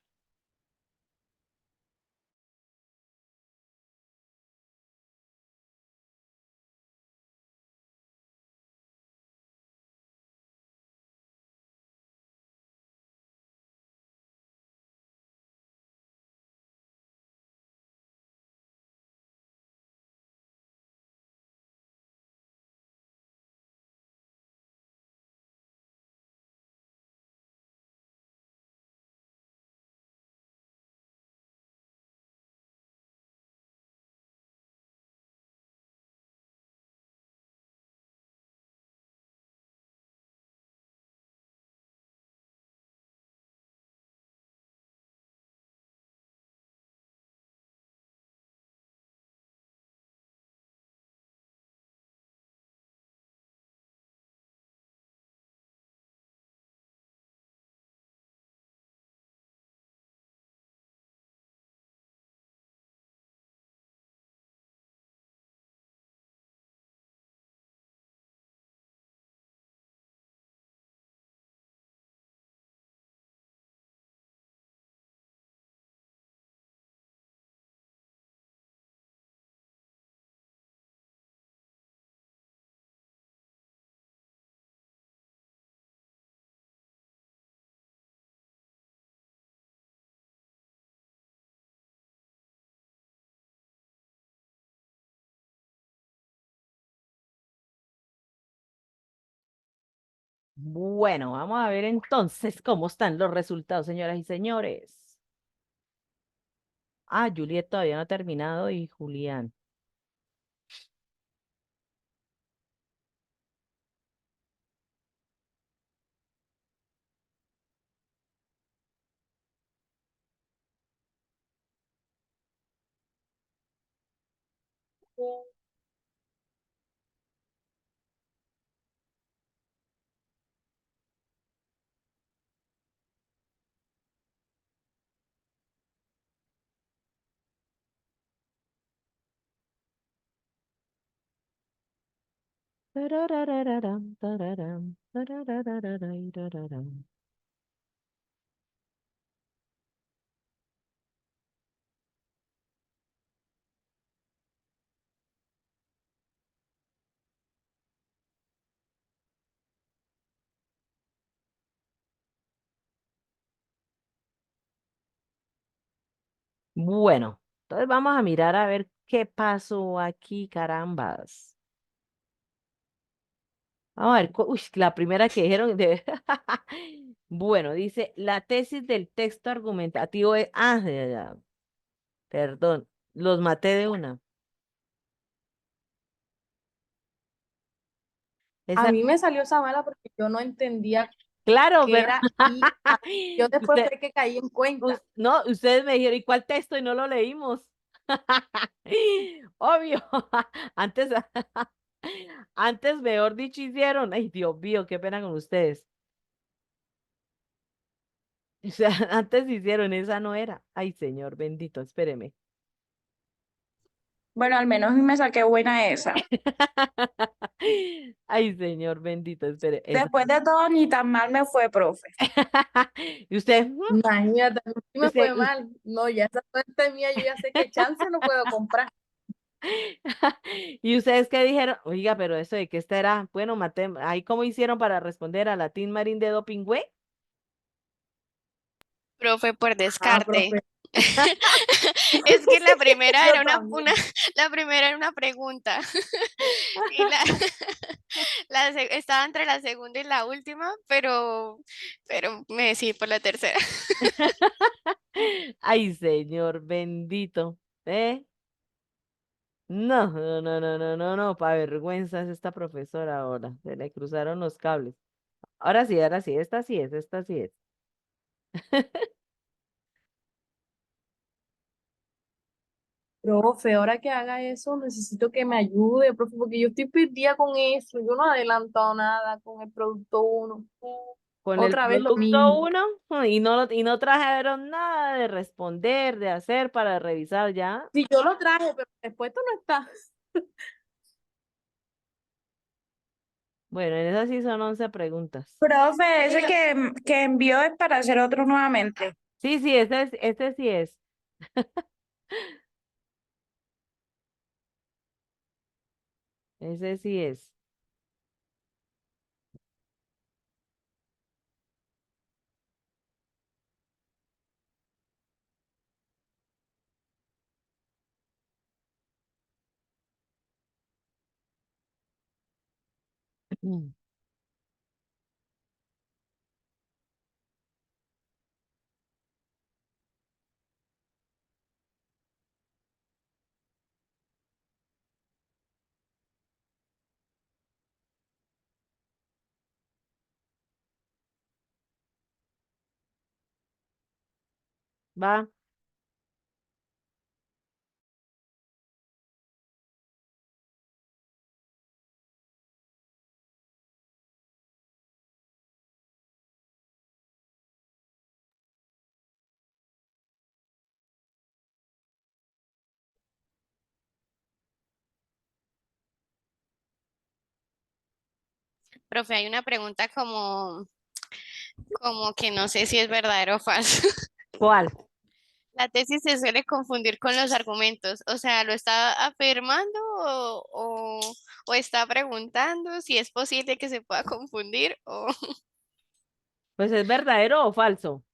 Bueno, vamos a ver entonces cómo están los resultados, señoras y señores. Ah, Juliet todavía no ha terminado y Julián. Tararararam, tararam, tararararairaram. Bueno, entonces vamos a mirar a ver qué pasó aquí, carambas. Vamos a ver, uy, la primera que dijeron de... Bueno, dice, la tesis del texto argumentativo es... Ah, ya, perdón, los maté de una. A Esa, mí me salió esa mala porque yo no entendía claro, qué pero... era y yo después Usted, fue que caí en cuenta. no, ustedes me dijeron, ¿y cuál texto? Y no lo leímos. Obvio. Antes, antes, mejor dicho, hicieron. Ay, Dios mío, qué pena con ustedes. O sea, antes hicieron, esa no era. Ay, Señor bendito, espéreme. bueno, al menos me saqué buena esa. Ay, Señor bendito, espere. Esa. Después de todo, ni tan mal me fue, profe. Y usted, Imagínate, a mí sí me usted, fue mal. No, ya esa suerte mía, yo ya sé qué chance no puedo comprar. ¿Y ustedes qué dijeron? Oiga, pero eso de que esta era, bueno, maté, ahí cómo hicieron para responder a la Tin Marín de Dopingüe. Profe, por Ah, descarte. profe. Es que la primera Yo era también. la primera era una pregunta. Y estaba entre la segunda y la última, pero me decidí por la tercera. Ay, Señor bendito. ¿Eh? No, no, no, no, no, no, no, para vergüenza es esta profesora ahora. Se le cruzaron los cables. Ahora sí, esta sí es, esta sí es. Profe, ahora que haga eso, necesito que me ayude, profe, porque yo estoy perdida con eso. Yo no he adelantado nada con el producto uno. Con el Otra vez lo producto mismo. uno y no trajeron nada de responder, de hacer para revisar ya. Si yo lo traje, pero después esto no está. Bueno, en esas sí son 11 preguntas. Profe, ese que envió es para hacer otro nuevamente. Sí, sí, este sí es. Ese sí es. Va. Profe, hay una pregunta como que no sé si es verdadero o falso. ¿Cuál? La tesis se suele confundir con los argumentos, o sea, ¿lo está afirmando o está preguntando si es posible que se pueda confundir o Pues es verdadero o falso.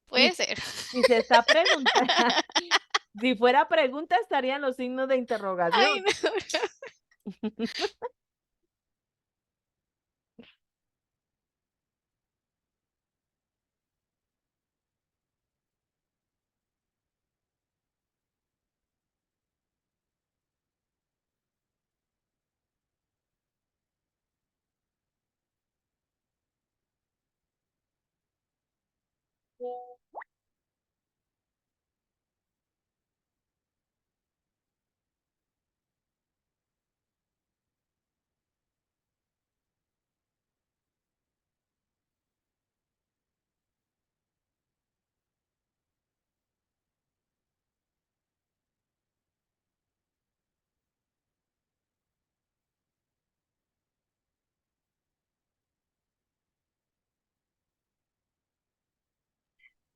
puede Si, ser? si se está preguntando, si fuera pregunta estarían los signos de Ay, interrogación. no.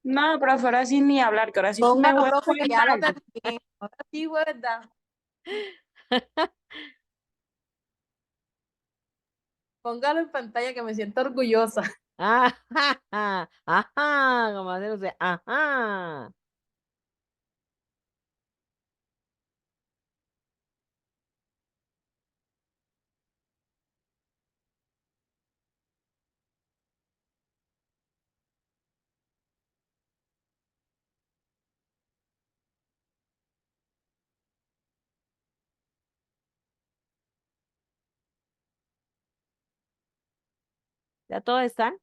No, profe, ahora sí ni hablar, que ahora sí me Póngalo, voy profe, muy que ya lo mal. terminé. Ahora sí, ¿verdad? Póngalo en pantalla que me siento orgullosa. Ajá, ajá, como hacen ustedes, ajá. ¿Ya todos están?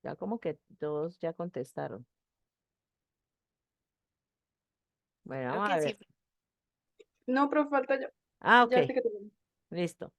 Ya como que todos ya contestaron. Bueno, Creo vamos a que sí. ver. No, profe, falta yo. Ah, Ya ok, ahorita que termine. listo.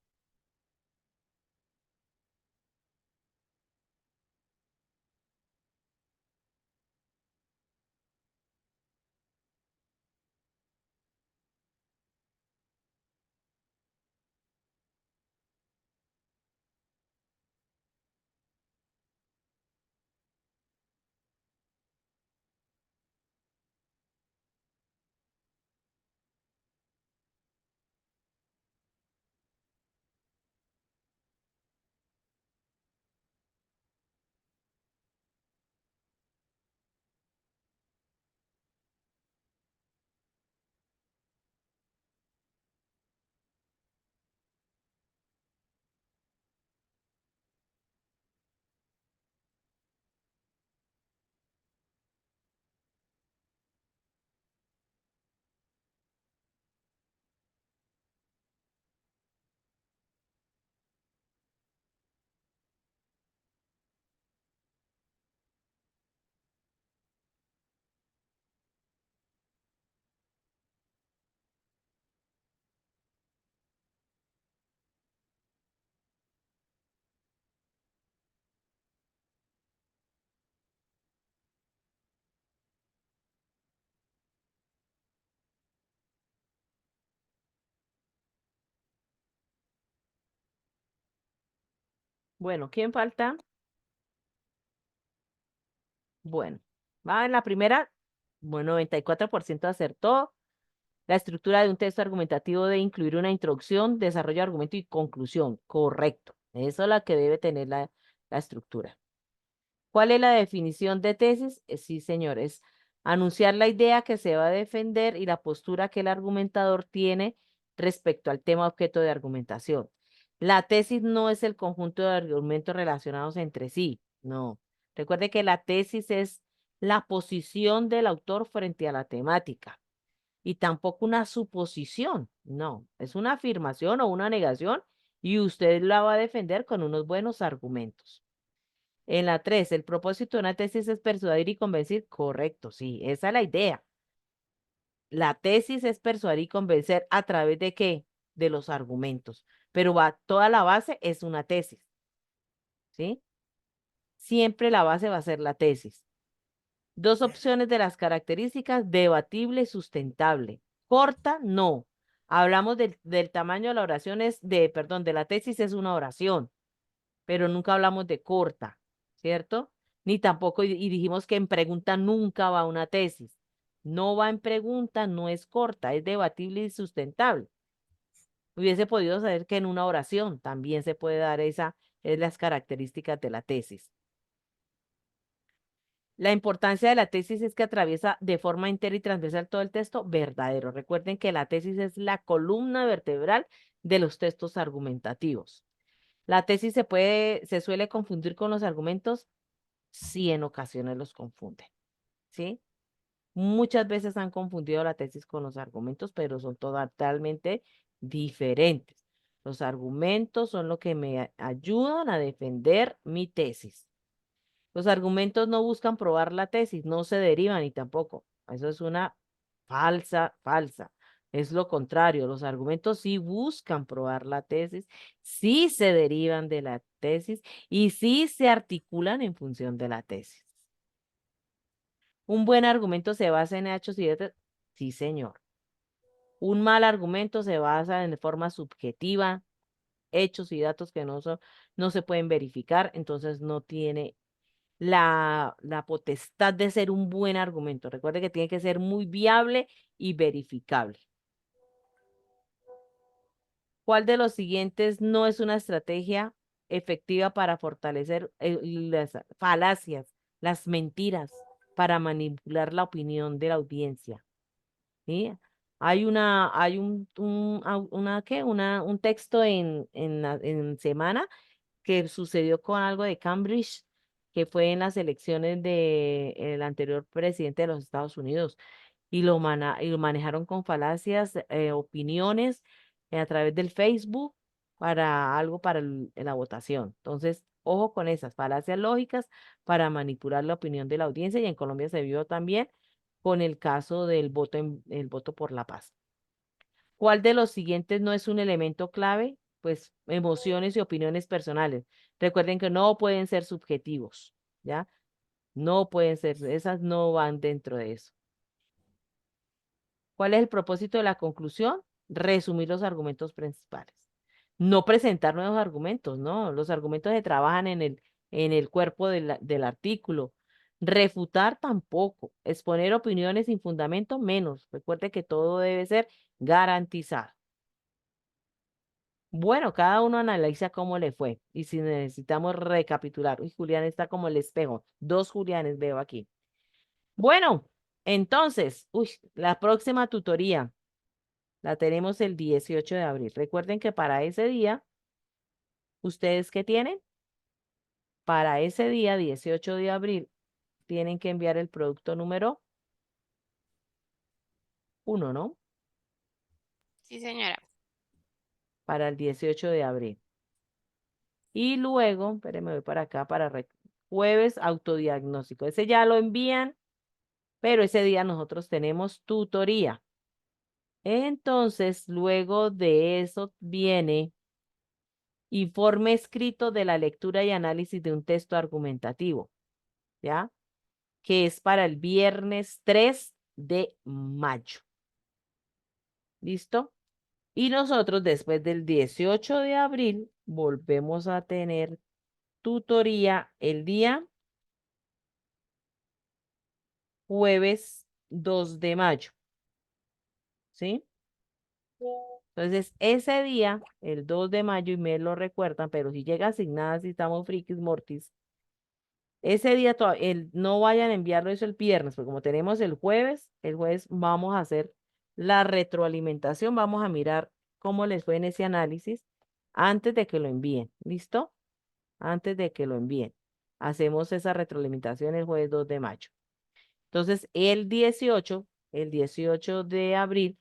Bueno, ¿quién falta? Bueno, va en la primera, bueno, 94% acertó. La estructura de un texto argumentativo debe incluir una introducción, desarrollo de argumento y conclusión. Correcto. Eso es la que debe tener la estructura. ¿Cuál es la definición de tesis? Sí, señores. Anunciar la idea que se va a defender y la postura que el argumentador tiene respecto al tema objeto de argumentación. La tesis no es el conjunto de argumentos relacionados entre sí, no. Recuerde que la tesis es la posición del autor frente a la temática y tampoco una suposición, no. Es una afirmación o una negación y usted la va a defender con unos buenos argumentos. En la 3, el propósito de una tesis es persuadir y convencer. Correcto, sí, esa es la idea. La tesis es persuadir y convencer a través de qué? De los argumentos. Pero toda la base es una tesis, ¿sí? Siempre la base va a ser la tesis. Dos opciones de las características, debatible y sustentable. Corta, no. Hablamos del tamaño de la oración, perdón, de la tesis es una oración, pero nunca hablamos de corta, ¿cierto? Ni tampoco, y dijimos que en pregunta nunca va una tesis. No va en pregunta, no es corta, es debatible y sustentable. Hubiese podido saber que en una oración también se puede dar es las características de la tesis. La importancia de la tesis es que atraviesa de forma entera y transversal todo el texto, verdadero. Recuerden que la tesis es la columna vertebral de los textos argumentativos. La tesis se suele confundir con los argumentos, sí, en ocasiones los confunden, ¿sí? Muchas veces han confundido la tesis con los argumentos, pero son totalmente diferentes. Los argumentos son lo que me ayudan a defender mi tesis. Los argumentos no buscan probar la tesis, no se derivan y tampoco. Eso es una falsa. Es lo contrario, los argumentos sí buscan probar la tesis, sí se derivan de la tesis y sí se articulan en función de la tesis. Un buen argumento se basa en hechos y datos. Sí, señor. Un mal argumento se basa en forma subjetiva, hechos y datos que no se pueden verificar, entonces no tiene la potestad de ser un buen argumento. Recuerde que tiene que ser muy viable y verificable. ¿Cuál de los siguientes no es una estrategia efectiva para fortalecer las falacias, las mentiras, para manipular la opinión de la audiencia? ¿Sí? Hay un texto en Semana que sucedió con algo de Cambridge, que fue en las elecciones del anterior presidente de los Estados Unidos, y lo manejaron con falacias, opiniones a través del Facebook para algo para la votación. Entonces, ojo con esas falacias lógicas para manipular la opinión de la audiencia, y en Colombia se vio también con el caso del el voto por la paz. ¿Cuál de los siguientes no es un elemento clave? Pues emociones y opiniones personales. Recuerden que no pueden ser subjetivos, ¿ya? No pueden ser, esas no van dentro de eso. ¿Cuál es el propósito de la conclusión? Resumir los argumentos principales. No presentar nuevos argumentos, ¿no? Los argumentos se trabajan en el cuerpo del artículo. Refutar tampoco. Exponer opiniones sin fundamento menos. Recuerde que todo debe ser garantizado. Bueno, cada uno analiza cómo le fue y si necesitamos recapitular. Uy, Julián está como el espejo. 2 Julianes veo aquí. Bueno, entonces, la próxima tutoría la tenemos el 18 de abril. Recuerden que para ese día, ¿ustedes qué tienen? Para ese día, 18 de abril, tienen que enviar el producto número 1, ¿no? Sí, señora. Para el 18 de abril. Y luego, espérenme, voy para acá, jueves autodiagnóstico. Ese ya lo envían, pero ese día nosotros tenemos tutoría. Entonces, luego de eso viene informe escrito de la lectura y análisis de un texto argumentativo, ¿ya? Que es para el viernes 3 de mayo. ¿Listo? Y nosotros después del 18 de abril volvemos a tener tutoría el día jueves 2 de mayo, ¿sí? Entonces, ese día, el 2 de mayo, y me lo recuerdan, pero si llega asignada, si estamos frikis mortis, ese día no vayan a enviarlo eso el viernes, porque como tenemos el jueves vamos a hacer la retroalimentación, vamos a mirar cómo les fue en ese análisis antes de que lo envíen, ¿listo? Antes de que lo envíen. Hacemos esa retroalimentación el jueves 2 de mayo. Entonces, el 18 de abril,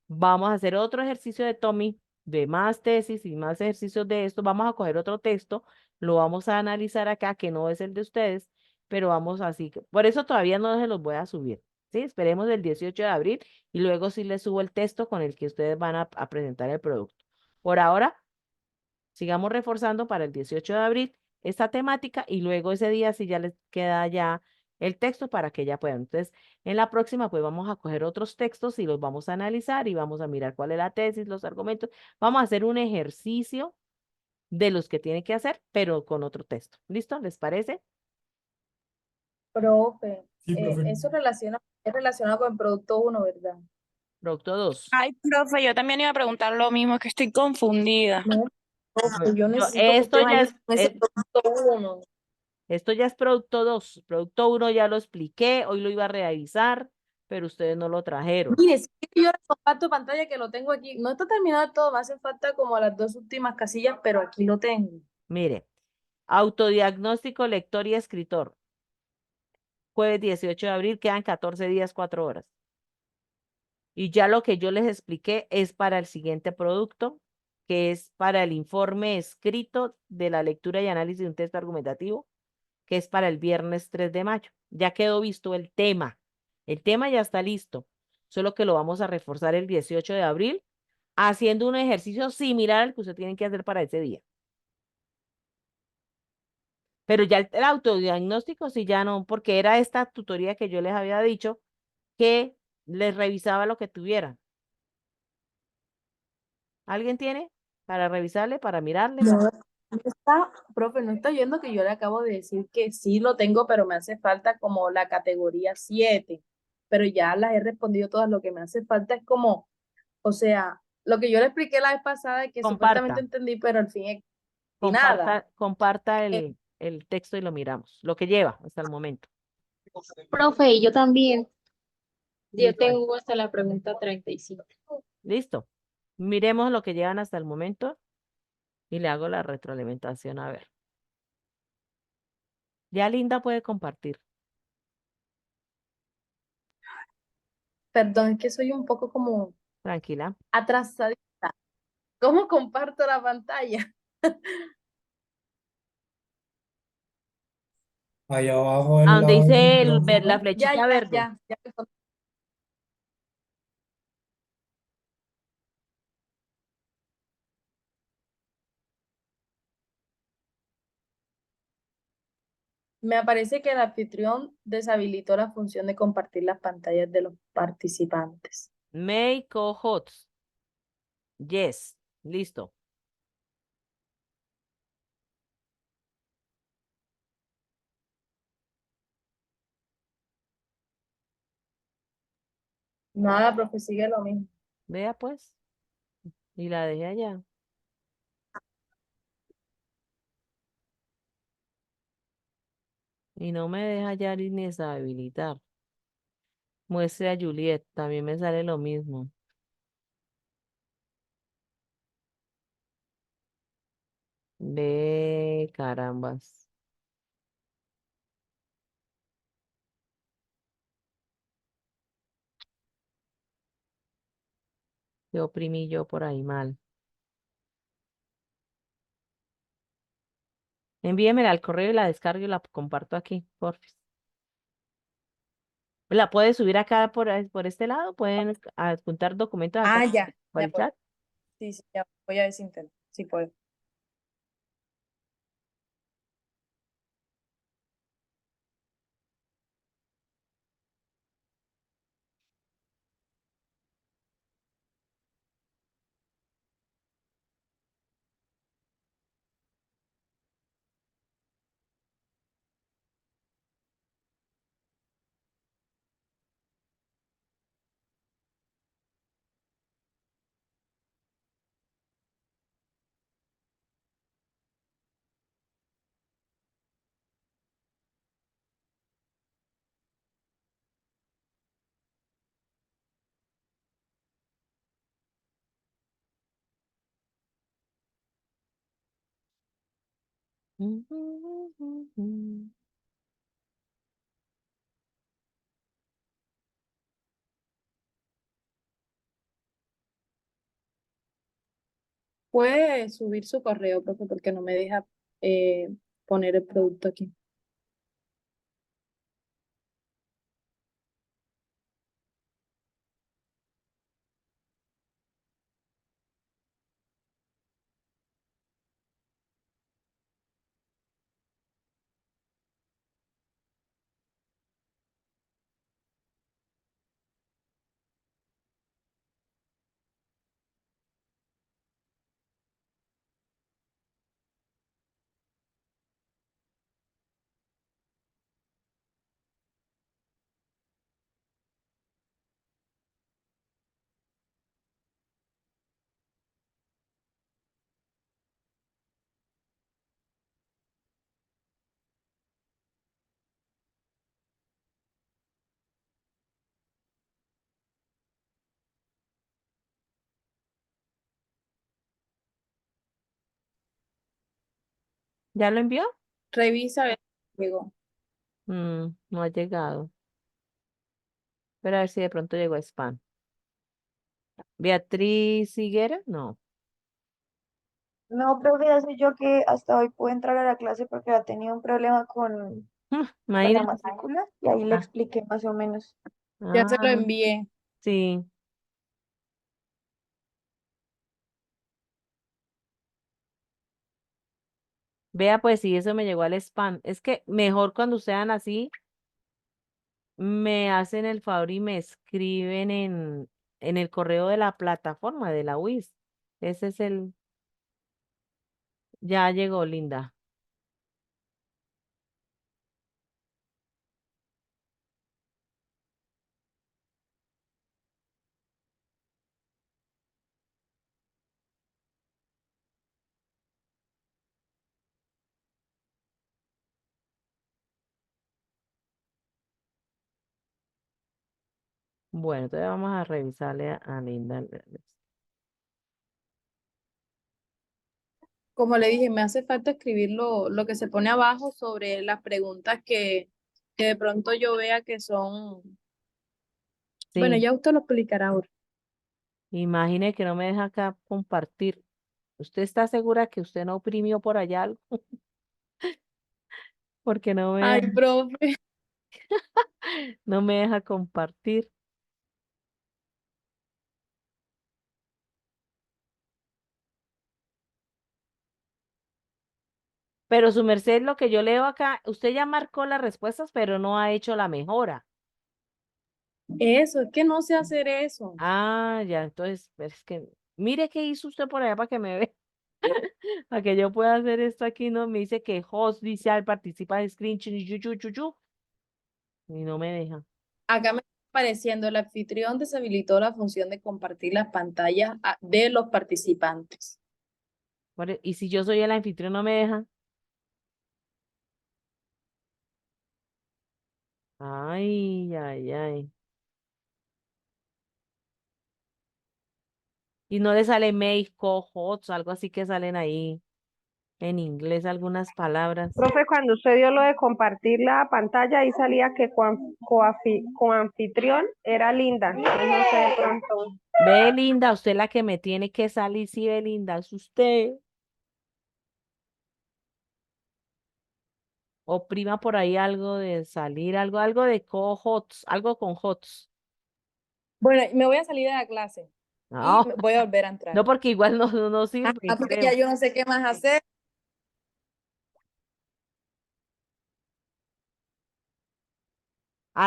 vamos a hacer otro ejercicio de Tommy, de más tesis y más ejercicios de esto. Vamos a coger otro texto, lo vamos a analizar acá, que no es el de ustedes, pero vamos así. Por eso todavía no se los voy a subir. ¿Sí? Esperemos el 18 de abril y luego sí les subo el texto con el que ustedes van a presentar el producto. Por ahora, sigamos reforzando para el 18 de abril esta temática y luego ese día sí ya les queda ya el texto para que ya puedan. Entonces, en la próxima pues vamos a coger otros textos y los vamos a analizar y vamos a mirar cuál es la tesis, los argumentos. Vamos a hacer un ejercicio de los que tienen que hacer, pero con otro texto. ¿Listo? ¿Les parece? Profe, Sí, profe. es relacionado con el producto uno, ¿verdad? Producto 2. Ay, profe, yo también iba a preguntar lo mismo, que estoy confundida. No, profe, yo necesito que Esto usted me ya ayude es, con ese producto uno. esto ya es producto 2. Producto 1 ya lo expliqué, hoy lo iba a revisar, pero ustedes no lo trajeron. Mire, si yo le comparto pantalla que lo tengo aquí. No está terminado todo, me hacen falta como las dos últimas casillas, pero aquí lo tengo. Mire, autodiagnóstico, lector y escritor. Jueves 18 de abril, quedan 14 días, 4 horas. Y ya lo que yo les expliqué es para el siguiente producto, que es para el informe escrito de la lectura y análisis de un texto argumentativo, que es para el viernes 3 de mayo. Ya quedó visto el tema. El tema ya está listo, solo que lo vamos a reforzar el 18 de abril, haciendo un ejercicio similar al que usted tiene que hacer para ese día. Pero ya el autodiagnóstico sí ya no, porque era esta tutoría que yo les había dicho que les revisaba lo que tuvieran. ¿Alguien tiene para revisarle, para mirarle? No, no está, profe, no está oyendo que yo le acabo de decir que sí lo tengo, pero me hace falta como la categoría 7. Pero ya las he respondido todas. Lo que me hace falta es como, o sea, lo que yo le expliqué la vez pasada que supuestamente Comparta, entendí, pero al fin y nada. comparta Eh, el texto y lo miramos, lo que lleva hasta el momento. Profe, y yo también. Yo Listo, tengo hasta la pregunta 35. listo. Miremos lo que llevan hasta el momento y le hago la retroalimentación a ver. Ya Linda puede compartir. Perdón, es que soy un poco como Tranquila. atrasadita. ¿Cómo comparto la pantalla? Ahí abajo A al donde lado del dice la micrófono. Ya, flechita ya, verde. ya, ya. Me aparece que el anfitrión deshabilitó la función de compartir las pantallas de los participantes. Make co-hosts. Yes. Listo. Nada, profe, sigue lo mismo. Vea pues. Y la dejé allá. Y no me deja ya ni deshabilitar. Muestre a Juliet. También me sale lo mismo. Ve, carambas. Yo oprimí yo por ahí mal. Envíemela al correo y la descargo y la comparto aquí, porfis. ¿La puede subir acá por este lado? ¿Pueden adjuntar documentos acá Ah, ya, por ya el puedo. chat? Sí, sí, ya voy a ver si intento. Sí puedo. Puede subir su correo, profe, porque no me deja eh, poner el producto aquí. ¿Ya lo envió? Revisa a ver si llegó. No ha llegado. Pero a ver si de pronto llegó a spam. Beatriz Higuera, no. No, profe, ya sé yo que hasta hoy pude entrar a la clase porque había tenido un problema con la Imagínate. matrícula y ahí le Ah, expliqué más o menos. Ya se lo ah, envié. sí. Vea, pues sí, eso me llegó al spam. Es que mejor cuando sean así, me hacen el favor y me escriben en el correo de la plataforma de la WIS. Ese es el, ya llegó, Linda. Bueno, entonces vamos a revisarle a Linda. Como le dije, me hace falta escribir lo que se pone abajo sobre las preguntas que de pronto yo vea que son. Bueno, Sí, ya usted lo explicará ahora. imagine que no me deja acá compartir. ¿Usted está segura que usted no oprimió por allá algo? Porque Ay, profe. no me deja compartir. Pero su merced, lo que yo leo acá, usted ya marcó las respuestas, pero no ha hecho la mejora. Eso, es que no sé hacer eso. Ah, ya, entonces, pero es que, mire qué hizo usted por allá para que me vea, para que yo pueda hacer esto aquí, no, me dice que host dice al participa de screenshot y y no me deja. Acá me está apareciendo, el anfitrión deshabilitó la función de compartir las pantallas de los participantes. Y si yo soy el anfitrión, no me deja. Ay, ay, ay. Y no le sale make, co-hosts, algo así que salen ahí en inglés algunas palabras. Profe, cuando usted dio lo de compartir la pantalla, ahí salía que coanfitrión era Linda. No sé de pronto. Ve, Linda, usted la que me tiene que salir, sí, Belinda, es usted. Oprima por ahí algo de salir, algo de co-hosts, algo con hots. Bueno, me voy a salir de la clase y No, voy a volver a entrar. no, porque igual no sirve, Porque ya creo. yo no sé qué más hacer.